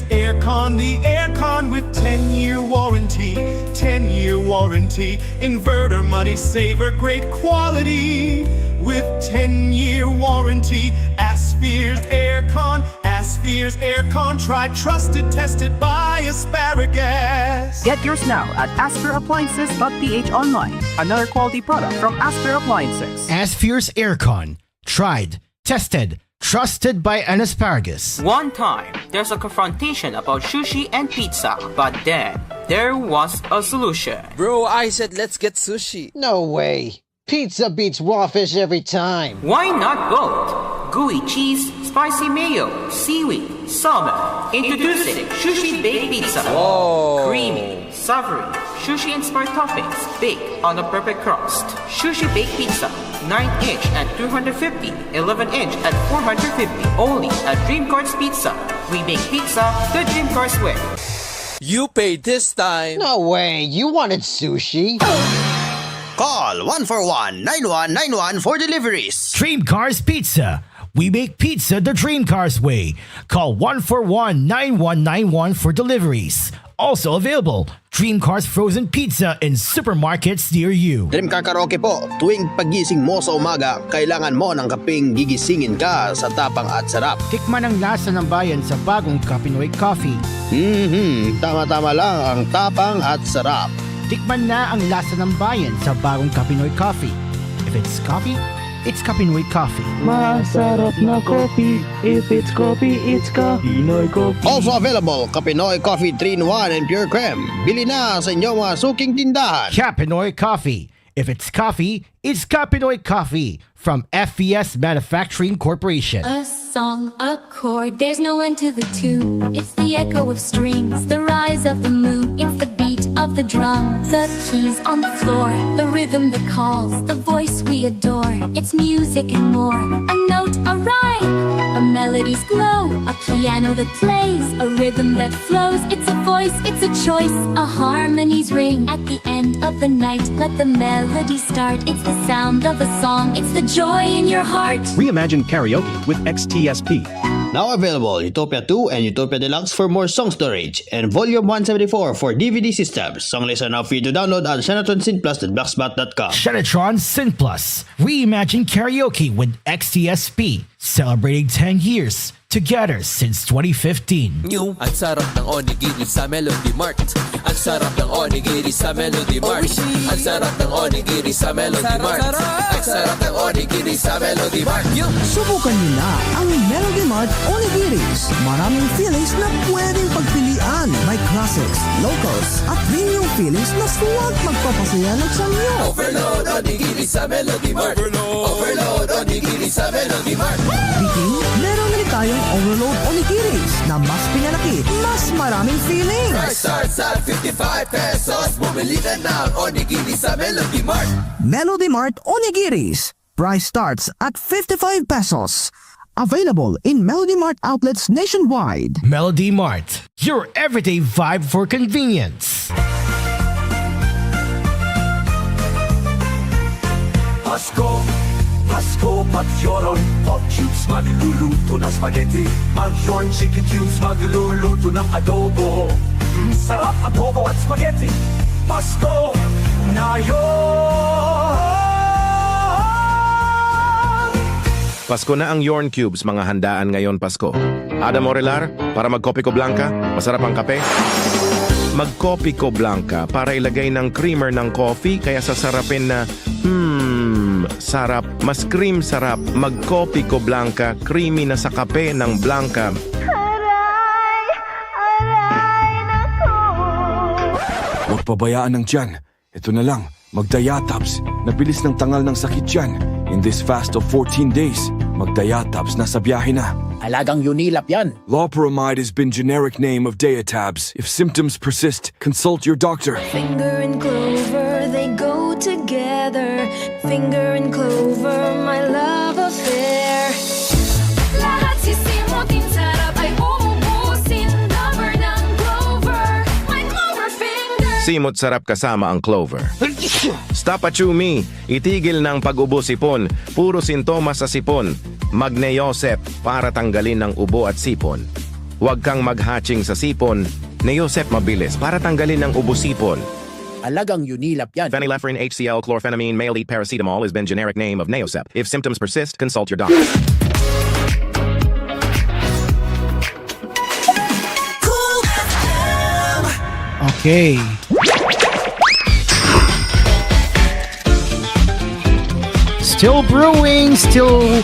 aircon, the aircon with 10-year warranty. 10-year warranty. Inverter, money saver, great quality. With 10-year warranty. Asphere's aircon, Asphere's aircon. Tried, trusted, tested by Asparagus. Get yours now at asphereappliances.ph online. Another quality product from Asphere Appliances. Asphere's aircon. Tried, tested, trusted by an asparagus. One time, there's a confrontation about sushi and pizza, but then there was a solution. Bro, I said let's get sushi. No way. Pizza beats raw fish every time. Why not both? Gooey cheese, spicy mayo, seaweed, salmon. Introducing Sushi Baked Pizza. Whoa. Creamy, savory, sushi-inspired toppings baked on a perfect crust. Sushi Baked Pizza, 9-inch at 250, 11-inch at 450. Only at Dream Cards Pizza. We make pizza the Dream Cards way. You paid this time. No way. You wanted sushi. Call 141-9191 for deliveries. Dream Cars Pizza. We make pizza the Dream Cars way. Call 141-9191 for deliveries. Also available, Dream Cars Frozen Pizza in supermarkets near you. Dream Car Karaoke po, tuwing pagising mo sa umaga, kailangan mo ng kapeng gigisingin ka sa tapang at sarap. Tikman ang lasa ng bayan sa bagong Kapinoy Coffee. Tama-tama lang ang tapang at sarap. Tikman na ang lasa ng bayan sa bagong Kapinoy Coffee. If it's coffee, it's Kapinoy Coffee. Masarap na coffee. If it's coffee, it's Kapinoy Coffee. Also available, Kapinoy Coffee 3-in-1 and Pure Creme. Bili na sa inyong mga suking tindahan. Kapinoy Coffee. If it's coffee, it's Kapinoy Coffee from FES Manufacturing Corporation. A song, a chord, there's no end to the tune. It's the echo of strings, the rise of the moon. It's the beat of the drum, the keys on the floor, the rhythm that calls, the voice we adore. It's music and more, a note, a rhyme, a melody's glow, a piano that plays, a rhythm that flows. It's a voice, it's a choice, a harmony's ring. At the end of the night, let the melody start. It's the sound of a song, it's the joy in your heart. Reimagine karaoke with XTSP. Now available, Utopia 2 and Utopia Deluxe for more song storage, and Volume 174 for DVD systems. Song lists are now free to download at ShenatronSynPlus.blogspot.com. Shenatron Synth Plus. Reimagine karaoke with XTSP. Celebrating 10 years. Together since 2015. New. Ang sarap ng onigiri sa Melody Mart. Ang sarap ng onigiri sa Melody Mart. Ang sarap ng onigiri sa Melody Mart. Ang sarap ng onigiri sa Melody Mart. Subukan niyo na ang Melody Mart Onigiris. Maraming fillings na pwedeng pagpilian. May classics, locals, at premium fillings na suwag magpapasaya ng samyo. Overload onigiri sa Melody Mart. Overload onigiri sa Melody Mart. Biting, meron na rin tayong Overload Onigiris na mas pinalaki, mas maraming fillings. Price starts at 55 pesos. Bumili na ng onigiri sa Melody Mart. Melody Mart Onigiris. Price starts at 55 pesos. Available in Melody Mart outlets nationwide. Melody Mart. Your everyday vibe for convenience. Pasko, Magyoron, hot cubes, magluluto ng spaghetti. Magyorn chicken cubes, magluluto ng adobo. Sarap adobo at spaghetti. Pasko na yun! Pasko na ang Yorn Cubes, mga handaan ngayon Pasko. Adam Orelar, para magkopiko blanca, masarap ang kape. Magkopiko blanca para ilagay ng creamer ng coffee, kaya sasarapin na sarap, mas cream sarap. Magkopiko blanca, creamy na sa kape ng blanca. Huwag pabayaan ng tiyan. Ito na lang, magdayataps. Nabilis ng tangal ng sakit yan. In this fast of 14 days, magdayataps nasa biyahe na. Alagang Unilap yan. Loperamide has been generic name of Diatabs. If symptoms persist, consult your doctor. Finger and clover, they go together. Finger and clover, my love affair. Lahat sisimutin sarap ay uubusin. Number ng clover, my clover finger. Simot sarap kasama ang clover. Stop at chew me. Itigil ng pag-ubo sipon. Puro sintomas sa sipon. Mag-Neosep para tanggalin ng ubo at sipon. Huwag kang mag-hatching sa sipon. Neosep mabilis para tanggalin ng ubo-sipon. Alagang Unilap yan. Phenylephrine HCl chlorphenamine male elite paracetamol has been generic name of Neosep. If symptoms persist, consult your doctor. Okay. Still brewing, still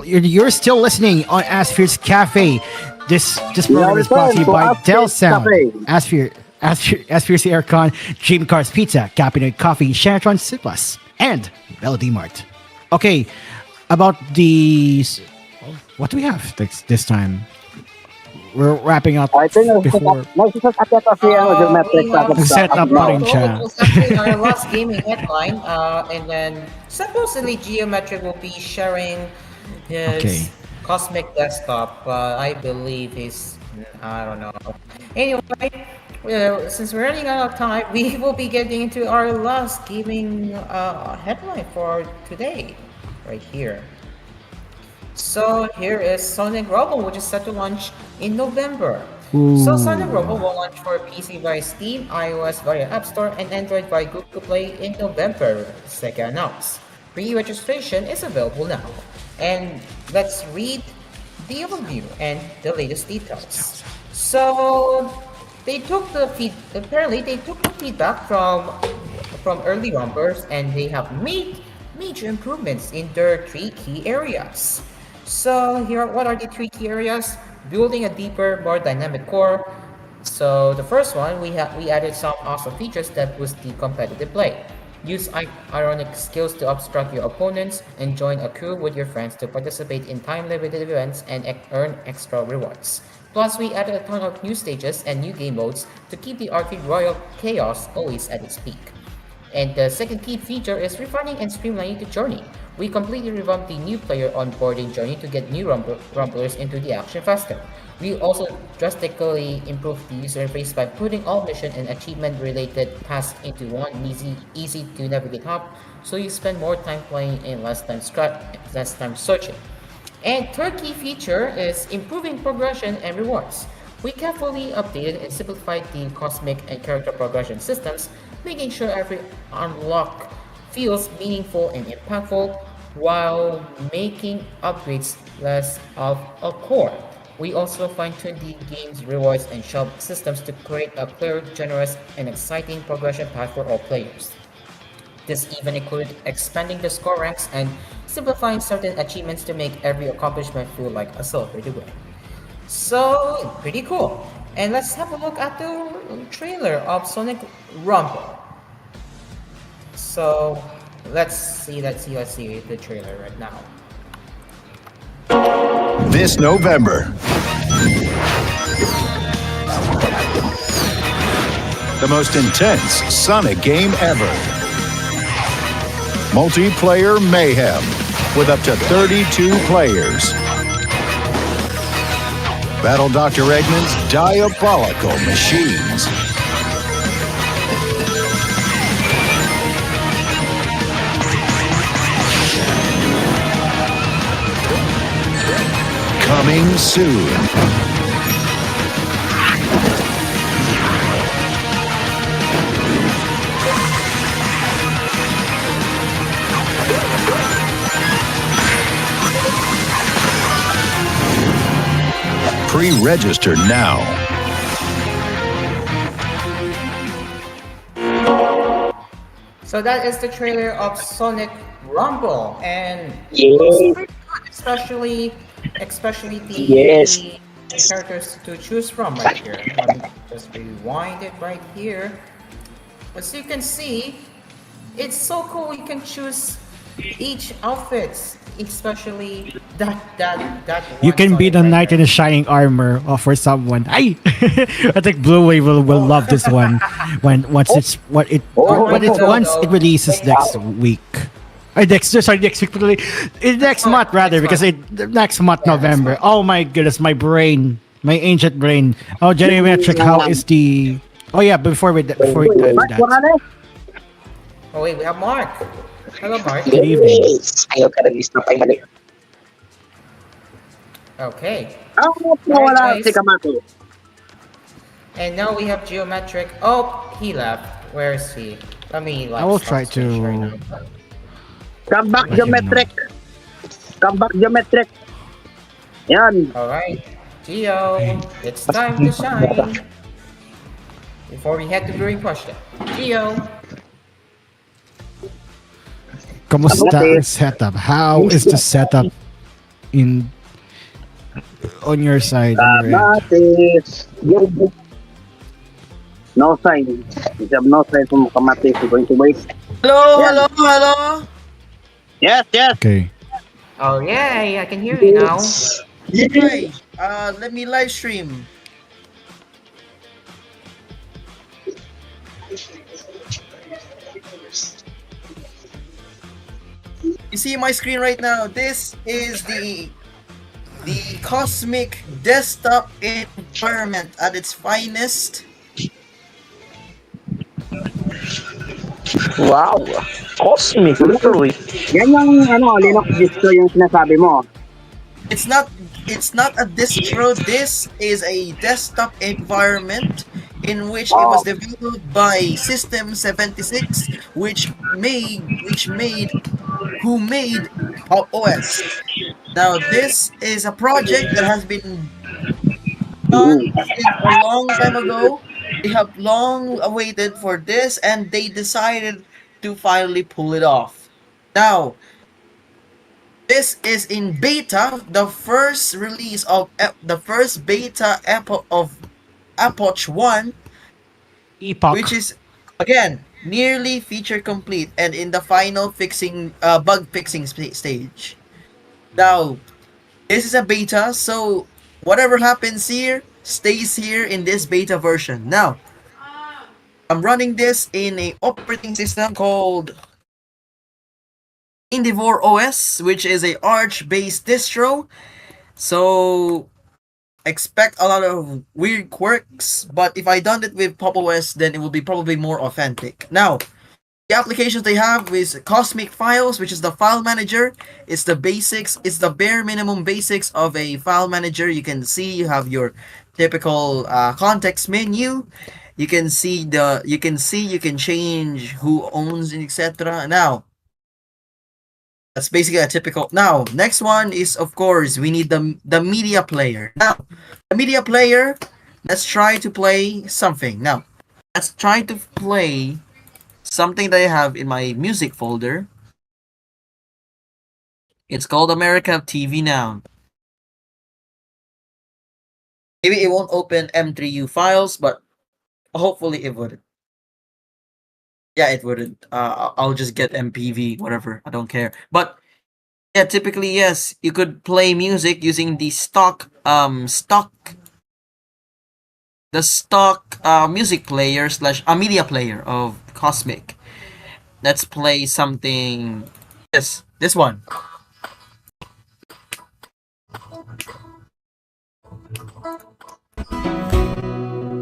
you're still listening on Asphere's Cafe. This program is brought to you by Del Sound, Asphere's Aircon, Dream Cars Pizza, Capinoid Coffee, Shanatron Plus, and Melody Mart. Okay, about these, what do we have this time? We're wrapping up before. Set up pa rin siya. It was actually our last gaming headline, and then supposedly Geometric will be sharing his cosmic desktop. I believe I don't know. Anyway, since we're running out of time, we will be getting into our last gaming headline for today, right here. So here is Sonic Robo, which is set to launch in November. So Sonic Robo will launch for PC via Steam, iOS via App Store, and Android via Google Play in November, Sega announced. Pre-registration is available now. And let's read the overview and the latest details. So they took the feedback from early rumbers, and they have made major improvements in their 3 key areas. So what are the 3 key areas? Building a deeper, more dynamic core. So the first one, we added some awesome features that boost the competitive play. Use ironic skills to obstruct your opponents, and join a crew with your friends to participate in time-limited events and earn extra rewards. Plus, we added a ton of new stages and new game modes to keep the arcade royal chaos always at its peak. And the second key feature is refining and streamlining the journey. We completely revamped the new player onboarding journey to get new rumblers into the action faster. We also drastically improved the user interface by putting all mission and achievement-related tasks into one easy to navigate hub, so you spend more time playing and less time searching. And third key feature is improving progression and rewards. We carefully updated and simplified the cosmic and character progression systems, making sure every unlock feels meaningful and impactful, while making upgrades less of a core. We also fine-tuned the game's rewards and shop systems to create a clear, generous, and exciting progression path for all players. This even included expanding the score ranks and simplifying certain achievements to make every accomplishment feel like a celebrated win. So, pretty cool. And let's have a look at the trailer of Sonic Rumble. So, let's see the trailer right now. This November, the most intense Sonic game ever. Multiplayer mayhem with up to 32 players. Battle Dr. Eggman's diabolical machines. Coming soon. Pre-register now. So that is the trailer of Sonic Rumble, and it's pretty good, especially the characters to choose from right here. Let me just rewind it right here. As you can see, it's so cool. You can choose each outfit, especially that You can be the knight in the shining armor for someone. I think Blue Wave will love this one once it releases next week. Next week, next month rather, because next month November. Oh my goodness, my ancient brain. Oh, Geometric, how is the? Oh yeah, before we dive that. Oh wait, we have Mark. Hello, Mark. Good evening. Okay. Ah, Alright, nawala si guys. Kamato. And now we have geometric. Oh, he left. Where is he? Let me I like will stop try screen share to now. Come back let him know. geometric. Come back geometric. Yan. Alright. Geo, it's time to shine. Before we head to viewing question. Geo. Kamusta ang setup? How is the setup in on your side, on your end? Kamatis. No sign. We have no sign from Kamatis. We're going to wait. Hello, Yan. hello, hello. Yes, yes. Okay. Oh yay, I can hear you now. Hi. Let me live stream. You see my screen right now. This is the cosmic desktop environment at its finest. Wow. Cosmic, literally. Yan yung Linux distro yung sinasabi mo. It's not a distro. This is a desktop environment in which it was developed by System 76, who made Pop OS. Now this is a project that has been done since a long time ago. They have long awaited for this, and they decided to finally pull it off. Now, this is in beta, the first release of the first beta of Epoch 1, Epoch. which is again nearly feature complete and in the final bug fixing stage. Now, this is a beta, so whatever happens here stays here in this beta version. Now, I'm running this in a operating system called Endeavor OS, which is a Arch-based distro. So expect a lot of weird quirks, but if I done it with Pop OS, then it will be probably more authentic. Now, the applications they have is Cosmic Files, which is the file manager. It's the basics, it's the bare minimum basics of a file manager. You can see you have your typical context menu. You can you can change who owns etc. Now, that's basically a typical. Now, next one is of course we need the media player. Now, the media player. Let's try to play something. Now, let's try to play something that I have in my music folder. It's called America TV Now. Maybe it won't open M3U files, but hopefully it wouldn't. Yeah, it wouldn't. I'll just get MPV, whatever. I don't care. But yeah, typically yes, you could play music using the stock music player slash a media player of Cosmic. Let's play something. Yes, this one.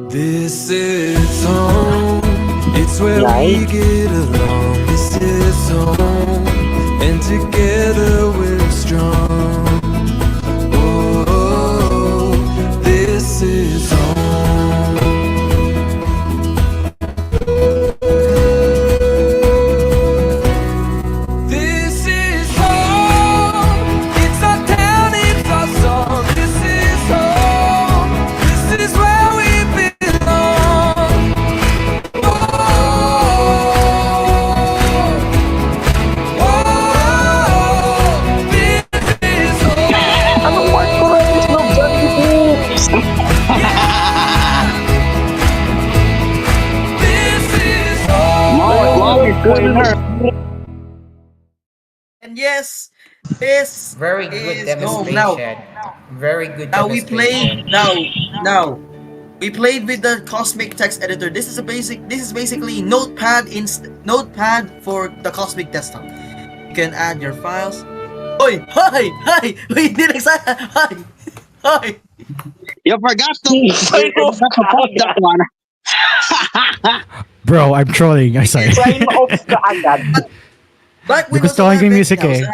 This is home, it's where we get along. This is home, and together we're strong. Oh, this is home. This is home, it's our town, it's our song. This is home, this is where we belong. And yes, this Very good is home. Now, demonstration. Very good now we demonstration. played. Now we played with the Cosmic Text Editor. This is basically Notepad for the Cosmic Desktop. You can add your files. Oi, hi, we did exactly. Hi. You forgot to post that one. Bro, I'm trolling. I'm sorry. Sign off ka agad. Like Windows Nagustuhan ko 11, yung music you eh.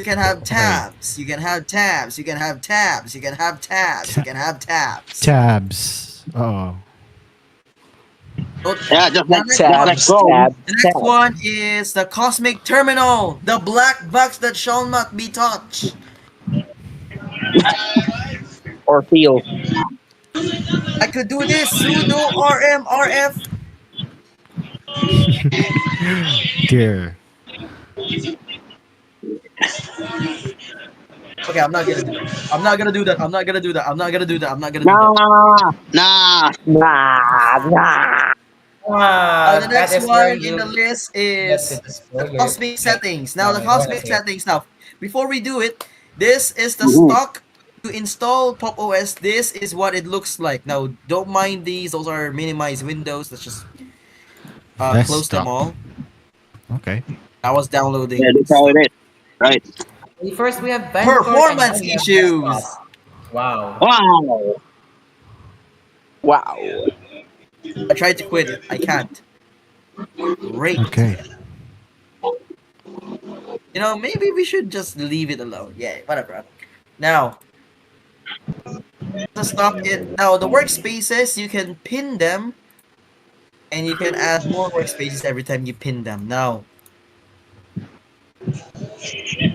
can have Okay. tabs, you can have tabs, you can have tabs, you can have tabs, you can have tabs. Tabs. Oh. Yeah, just The like next just one, like Chrome. the next one is the Cosmic Terminal, the black box that shall not be touched. Or feel. I could do this sudo rmrf. Dear. Okay, I'm not gonna do that. I'm not gonna do that. I'm not gonna do that. I'm not gonna do that. I'm not gonna do that. Nah, nah. Nah. The That next is where one in the you list get to is the display your cosmic settings. Now, the bonus cosmic here. settings. Now, before we do it, this is the Mhm. stock to install Pop OS. This is what it looks like. Now, don't mind these. Those are minimized windows. Let's just close them Desktop. all. Okay. I was Yeah, downloading that's how stuff. it is. Right. First, we have Vanguard, and now Performance we have issues. desktop. Wow. Wow. Wow. I tried to quit it. I can't. Great. Okay. You know, maybe we should just leave it alone. Yeah, whatever. Now, the stock it now the workspaces you can pin them, and you can add more workspaces every time you pin them. Now,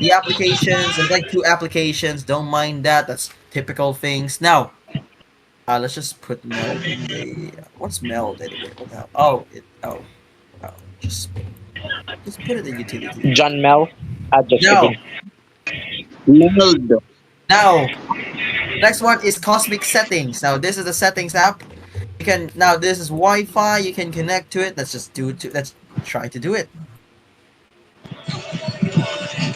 the applications, there's like 2 applications. Don't mind that. That's typical things. Now, let's just put meld in the what's meld anyway? What the hell? Oh, just put it in utility. John Mel. Just Now, kidding. Meld. now, next one is cosmic settings. Now, this is the settings app. You can now this is Wi-Fi. You can connect to it. Let's try to do it.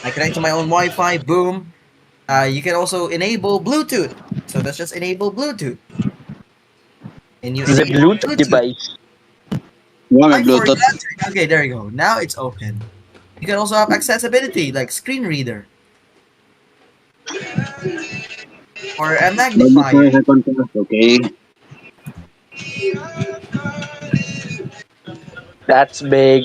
I connect to my own Wi-Fi. Boom. You can also enable Bluetooth. So let's just enable Bluetooth. And you The enable Bluetooth Bluetooth. device. One I Bluetooth. forgot. Okay, there you go. Now it's open. You can also have accessibility like screen reader or a magnifier. Okay. That's big.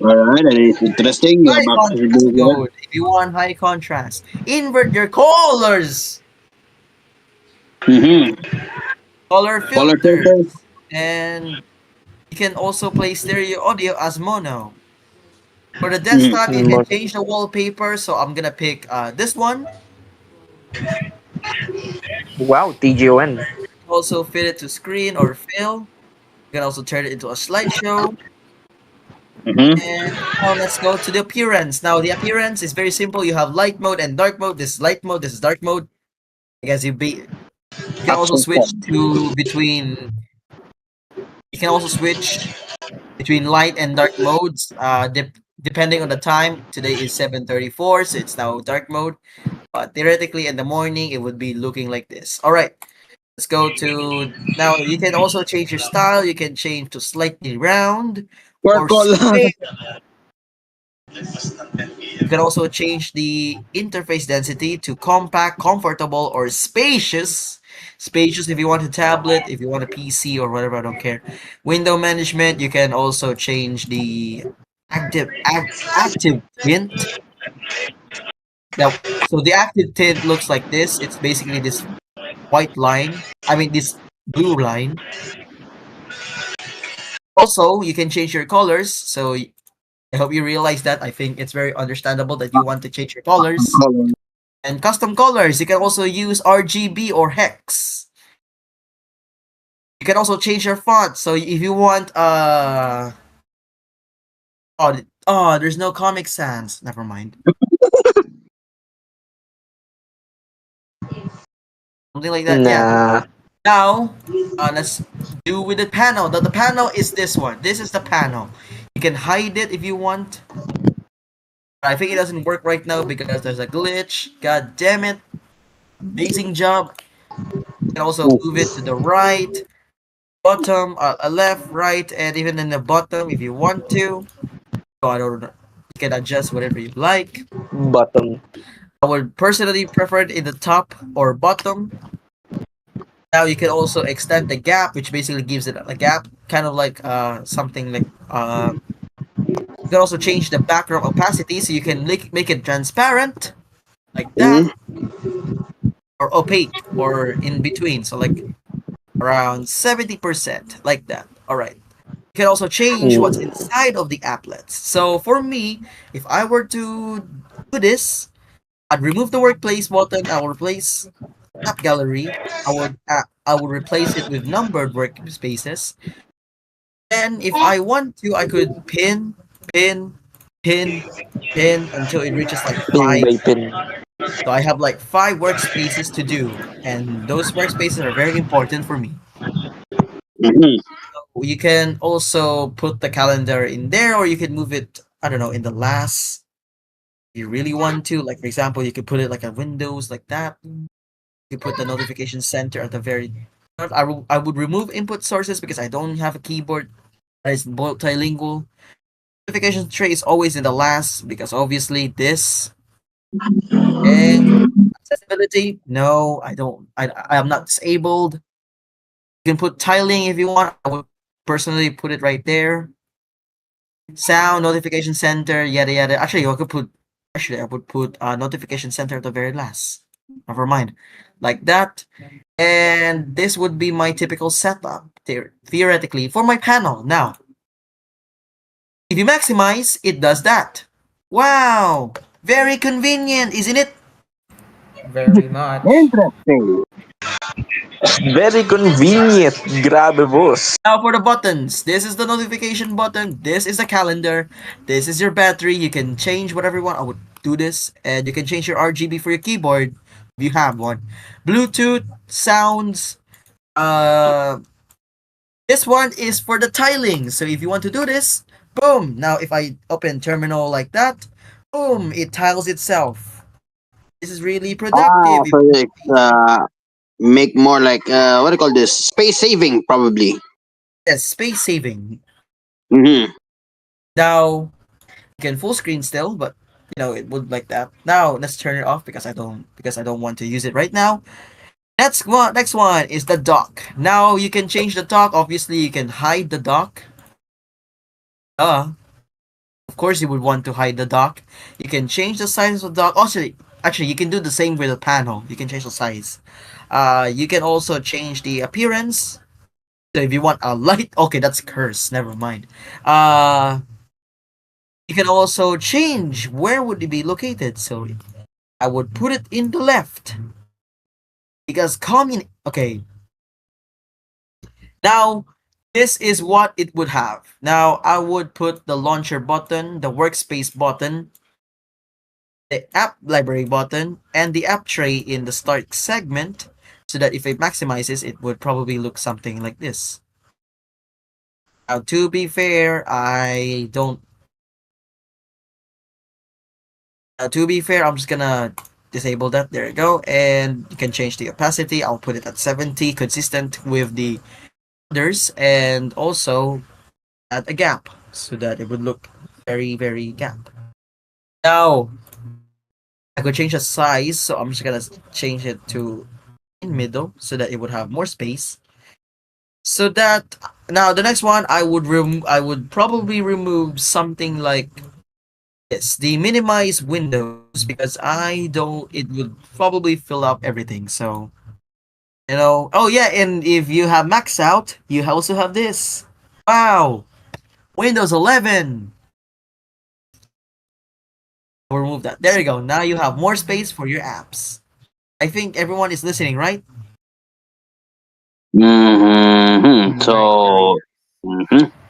Alright, that is interesting. You High have contrast accessibility here. mode if you want high contrast. Invert your colors. Mm-hmm. Color Color filters. filter. And you can also play stereo audio as mono. For the Mm-hmm. desktop, you can change the wallpaper. So I'm gonna pick this one. Wow, TGON. Also fit it to screen or fill. You can also turn it into a slideshow. Mm-hmm. And now let's go to the appearance. Now the appearance is very simple. You have light mode and dark mode. This is light mode. This is dark mode. I guess you can also switch to between. You can also switch between light and dark modes. Depending on the time. Today is 7:34, so it's now dark mode. But theoretically, in the morning, it would be looking like this. All right. Let's go to now. You can also change your style. You can change to slightly round or Purple. square. You can also change the interface density to compact, comfortable, or spacious. Spacious if you want a tablet, if you want a PC or whatever, I don't care. Window management, you can also change the active tint. Now, so the active tint looks like this. It's basically this white line. I mean, this blue line. Also, you can change your colors. So I hope you realize that. I think it's very understandable that you want to change your colors. And custom colors, you can also use RGB or hex. You can also change your font. So if you want there's no Comic Sans. Never mind. Something like that, yeah. Nah. Now, let's do with the panel. The panel is this one. This is the panel. You can hide it if you want. I think it doesn't work right now because there's a glitch. God damn it. Amazing job. You can also move it to the right, bottom, left, right, and even in the bottom if you want to. So I don't know. You can adjust whatever you like. Bottom. I would personally prefer it in the top or bottom. Now you can also extend the gap, which basically gives it a gap, kind of like something like You can also change the background opacity so you can make it transparent like that, or opaque, or in between. So like around 70% like that. All right. You can also change what's inside of the applets. So for me, if I were to do this, I'd remove the workplace button. I will replace app gallery. I would replace it with numbered workspaces. Then if I want to, I could pin, pin, pin until it reaches like Pin five. by pin. So I have like 5 workspaces to do, and those workspaces are very important for me. You can also put the calendar in there, or you can move it, I don't know, in the last. If you really want to, like for example, you could put it like a Windows like that. You put the notification center at the very. I would remove input sources because I don't have a keyboard that is multilingual. Notification tray is always in the last because obviously this. And accessibility, no, I don't. I am not disabled. You can put tiling if you want. I would personally put it right there. Sound notification center, yada yada. Actually, I could put. Actually, I would put notification center at the very last. Never mind, like that. And this would be my typical setup theoretically for my panel. Now, if you maximize, it does that. Wow, very convenient, isn't it? Very much. Interesting. Very convenient. Grabe, boss. Now for the buttons. This is the notification button. This is the calendar. This is your battery. You can change whatever you want. I would do this. And you can change your RGB for your keyboard if you have one. Bluetooth, sounds. This one is for the tiling. So if you want to do this, boom. Now if I open terminal like that, boom, it tiles itself. This is really productive. So it's make more like what do you call this? Space saving, probably. Yes, space saving. Mm-hmm. Now you can full screen still, but it would like that. Now let's turn it off because I don't want to use it right now. Next one is the dock. Now you can change the dock. Obviously, you can hide the dock. Of course, you would want to hide the dock. You can change the size of the dock. Actually, you can do the same with the panel. You can change the size. You can also change the appearance. So if you want a light, okay, that's curse. Never mind. You can also change where would it be located. So I would put it in the left because okay. Now this is what it would have. Now I would put the launcher button, the workspace button, the app library button, and the app tray in the start segment, so that if it maximizes, it would probably look something like this. Now, to be fair, I'm just gonna disable that. There you go. And you can change the opacity. I'll put it at 70, consistent with the others, and also add a gap so that it would look very, very gap. Now, I could change the size, so I'm just gonna change it to in middle so that it would have more space. So that now the next one I would probably remove something like this, the minimize windows, because it would probably fill up everything. So oh yeah, and if you have max out, you also have this. Wow, Windows 11. I'll remove that. There you go. Now you have more space for your apps. I think everyone is listening, right? Mm-hmm. So.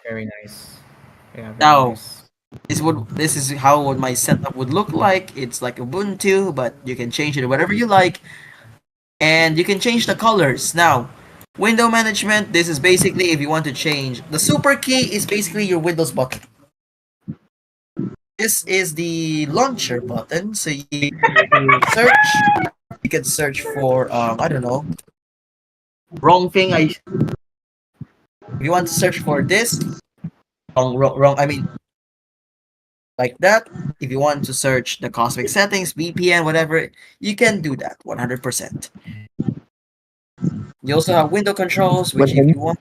Very nice. Yeah. Now, this is how my setup would look like. It's like Ubuntu, but you can change it whatever you like, and you can change the colors. Now, window management. This is basically if you want to change the super key is basically your Windows button. This is the launcher button, so you search. You can search for I don't know. Wrong thing. If you want to search for this, wrong. I mean, like that. If you want to search the cosmic settings, VPN, whatever, you can do that 100%. You also have window controls, which if you want,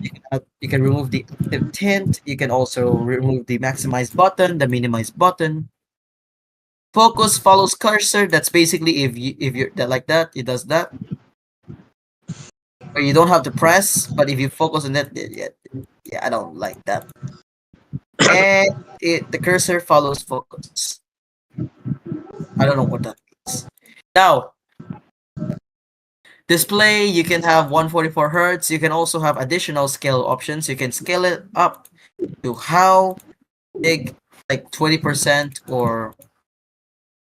you can remove the active tint. You can also remove the maximize button, the minimize button. Focus follows cursor. That's basically if you're that like that, it does that. Or you don't have to press, but if you focus on that, yeah, I don't like that. And the cursor follows focus. I don't know what that means. Now, display, you can have 144 hertz. You can also have additional scale options. You can scale it up to how big, like 20% or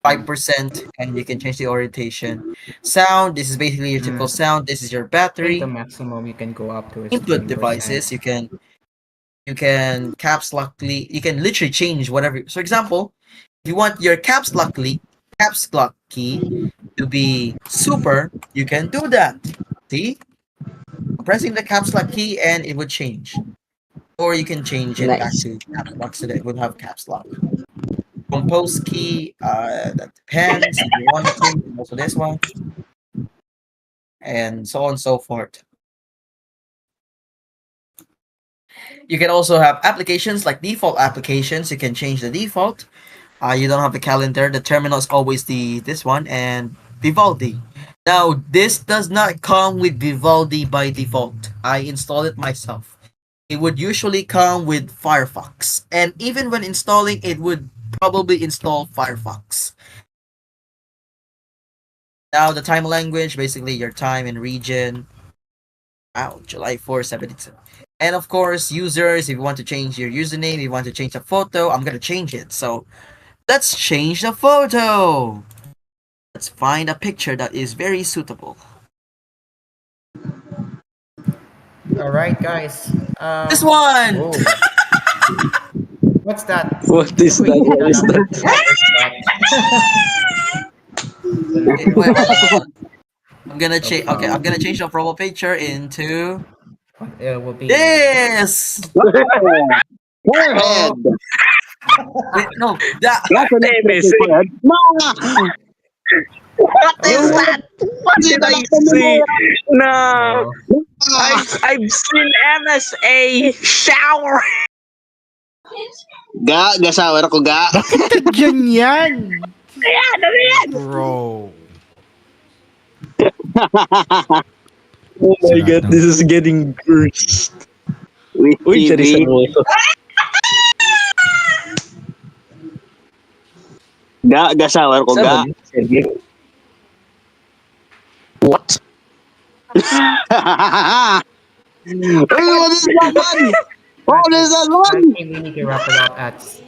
5%, and you can change the orientation. Sound, this is basically your typical sound. This is your I think the battery. maximum you can go up to is Input 20%. devices, you can caps lockly, you can literally change whatever. For example, if you want your caps lock key to be super, you can do that. See? Pressing the caps lock key and it would change. Or you can change it back to caps lock so that it would have caps lock. Compose key, that depends if you want to, and also this one. And so on and so forth. You can also have applications like default applications. You can change the default. You don't have the calendar. The terminal is always this one and Vivaldi. Now this does not come with Vivaldi by default. I installed it myself. It would usually come with Firefox, and even when installing, it would probably install Firefox. Now the time language, basically your time and region. Wow, July 4, 72. And of course, users, if you want to change your username, if you want to change a photo, I'm gonna change it. So let's change the photo. Let's find a picture that is very suitable. All right, guys. This one. Whoa. What's that? What is that? What is that? Wait. I'm gonna change. Okay, I'm gonna change the profile picture into It will be this. Forehead. Wait, no, that. What is that? What did I see? No. I've seen MSA shower. Gasawa ako ga. Bakit dyan yan? Ayan, ano yan? Bro. Oh my god, this is getting cursed. Uy, dyan isa mo ito. Gasawa ko ga. What? Hey, what is that one? What is that I one? think we need to wrap it up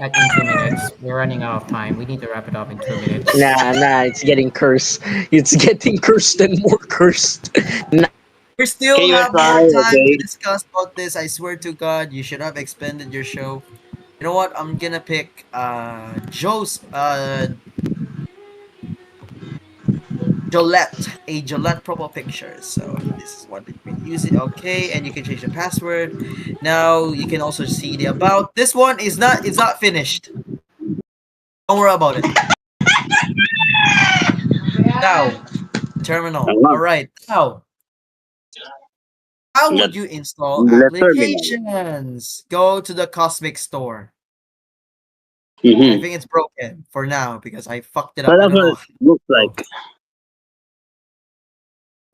in 2 minutes. We're running out of time. We need to wrap it up in 2 minutes. Nah, it's getting cursed. It's getting cursed and more cursed. Nah. We still Okay, have bye, more time okay. to discuss about this. I swear to God, you should have expanded your show. You know what? I'm gonna pick Jolette profile picture. So this is what we use it. Okay, and you can change the password. Now you can also see the about. This one is not. It's not finished. Don't worry about it. Now, terminal. All right. Now, how would you install applications? Go to the Cosmic Store. I think it's broken for now because I fucked it up. I don't know. Looks like.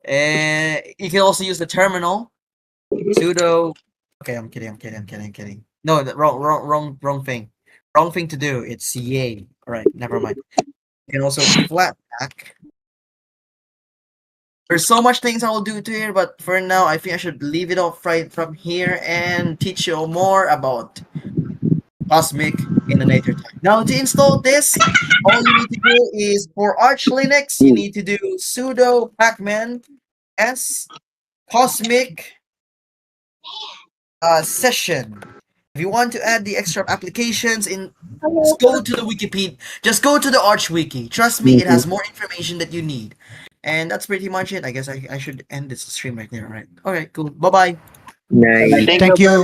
And you can also use the terminal. Sudo. Okay, I'm kidding. No, wrong thing. Wrong thing to do. It's yay. All right, never mind. You can also flatpak. There's so much things I will do to here, but for now, I think I should leave it off right from here and teach you more about Cosmic in a later time. Now, to install this, all you need to do is for Arch Linux, you need to do sudo pacman s Cosmic session. If you want to add the extra applications just go to the Wikipedia. Just go to the Arch Wiki. Trust me, it has more information that you need. And that's pretty much it. I guess I should end this stream right there. All right. All right. Cool. Bye bye. Nice. Thank you,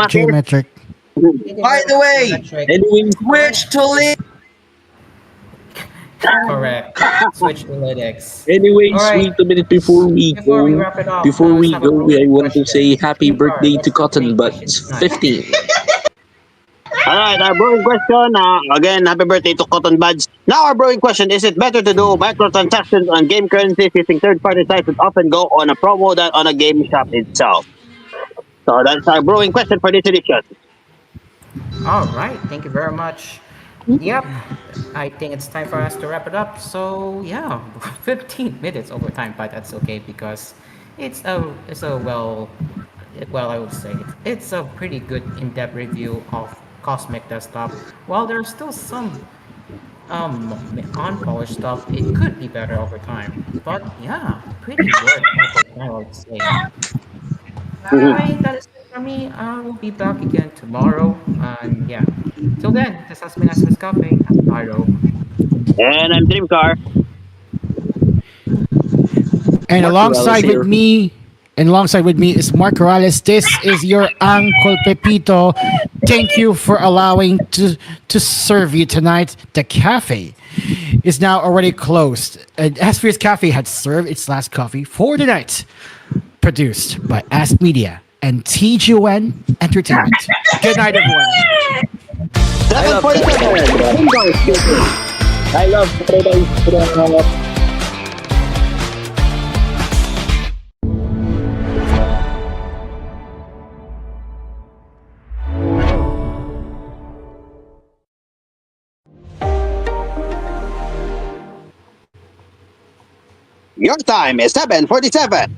Geometric. By the way, switch to link. Correct. Switch to Linux. All Anyways, right. wait a minute Before we wrap it up, before let's we have a go, I polling want to question. say happy Dream Car, birthday to what's the Cotton polling question Buds tonight? 15. Alright, our brewing question. Again, happy birthday to Cotton Buds. Now, our brewing question: is it better to do microtransactions on game currencies using third-party sites that often go on a promo than on a game shop itself? So that's our brewing question for this edition. All right. Thank you very much. Yep. I think it's time for us to wrap it up. So yeah, 15 minutes over time, but that's okay because it's a well, I would say it's a pretty good in-depth review of Cosmic Desktop. While there's still some unpolished stuff, it could be better over time. But yeah, pretty worth effort time, I would say. Alright, that is it for me. I will be back again tomorrow. And yeah. Till then, this has been Asmus Cafe. I'm Pyro. And I'm Dreamcar. And Mark Morales alongside with here. me, is Mark Morales. This is your Uncle Pepito. Thank you for allowing to serve you tonight. The cafe is now already closed. And Asphere's Cafe had served its last coffee for the night. Produced by Ask Media and TGN Entertainment. Good night, everyone. 747. I love Paradise. Your time is 7:47.